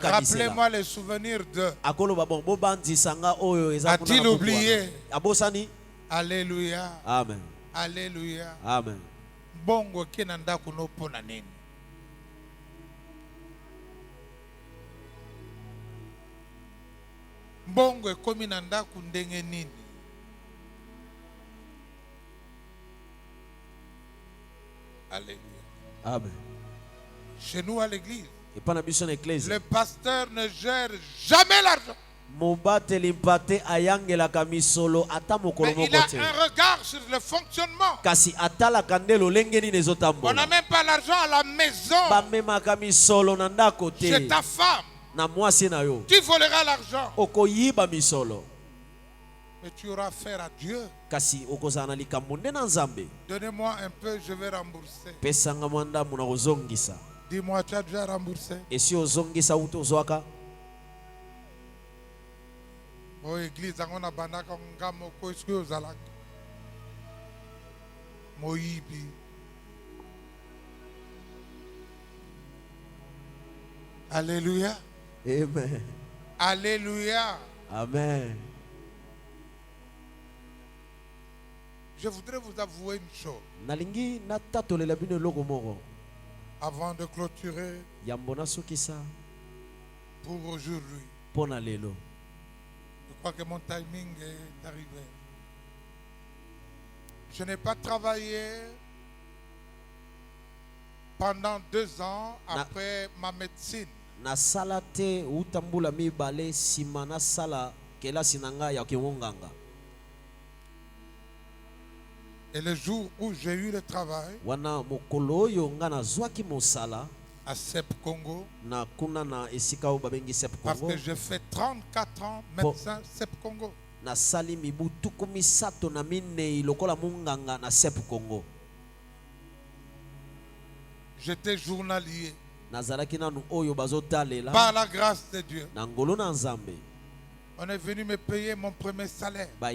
Rappelez-moi les souvenirs de. A-t-il oublié? Alléluia. Amen. Alléluia. Amen. Bongo kenanda kuno pona nini. Bongo ekomi na ndaku ndenge nini. Alléluia. Amen. Chez nous à l'église, le pasteur ne gère jamais l'argent. Mais il a un regard sur le fonctionnement. On n'a même pas l'argent à la maison. C'est ta femme. Tu voleras l'argent. Mais tu auras affaire à Dieu. Donnez-moi un peu, je vais rembourser. Dis-moi, tu as déjà remboursé? Oh, église, on a bandaka ngamo ko eske ozalaka. Moyibi. Alléluia. Amen. Alléluia. Amen. Je voudrais vous avouer une chose. Avant de clôturer pour aujourd'hui. Je crois que mon timing est arrivé. Je n'ai pas travaillé pendant 2 ans après ma médecine. Et le jour où j'ai eu le travail à Sep Congo, parce que j'ai fait 34 ans médecin Sep Congo. J'étais journalier. Par la grâce de Dieu. On est venu me payer mon premier salaire. Mon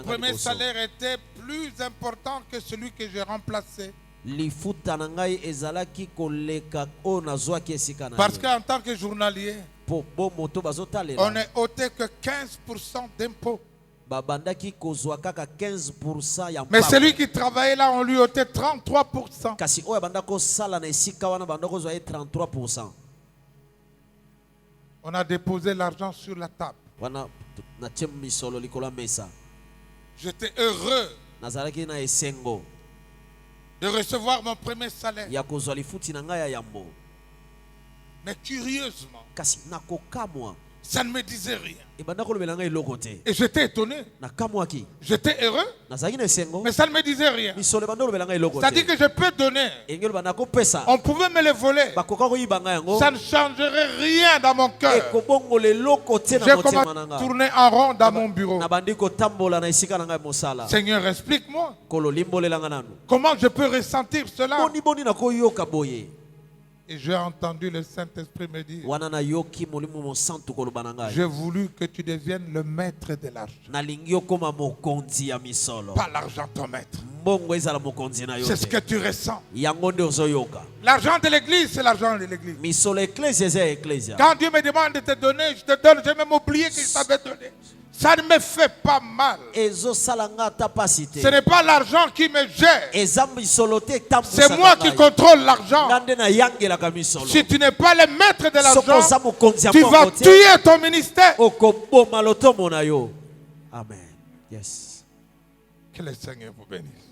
premier salaire était plus important que celui que j'ai remplacé. Parce qu'en tant que journalier, on n'est ôté que 15% d'impôts. Mais celui qui travaillait là, on lui ôtait 33%. On a déposé l'argent sur la table. J'étais heureux de recevoir mon premier salaire. Mais curieusement, ça ne me disait rien. Et j'étais étonné. J'étais heureux. Mais ça ne me disait rien. C'est-à-dire que je peux donner. On pouvait me le voler. Ça ne changerait rien dans mon cœur. J'ai commencé à tourner en rond dans mon bureau. Seigneur, explique-moi. Comment je peux ressentir cela? Et j'ai entendu le Saint-Esprit me dire, j'ai voulu que tu deviennes le maître de l'argent. Pas l'argent ton maître. C'est ce que tu ressens. L'argent de l'église, c'est l'argent de l'église. Quand Dieu me demande de te donner, je te donne. J'ai même oublié que je t'avais donné. Ça ne me fait pas mal. Ce n'est pas l'argent qui me gère. C'est moi qui contrôle l'argent. Si tu n'es pas le maître de l'argent, tu vas tuer ton ministère. Amen. Yes. Que le Seigneur vous bénisse.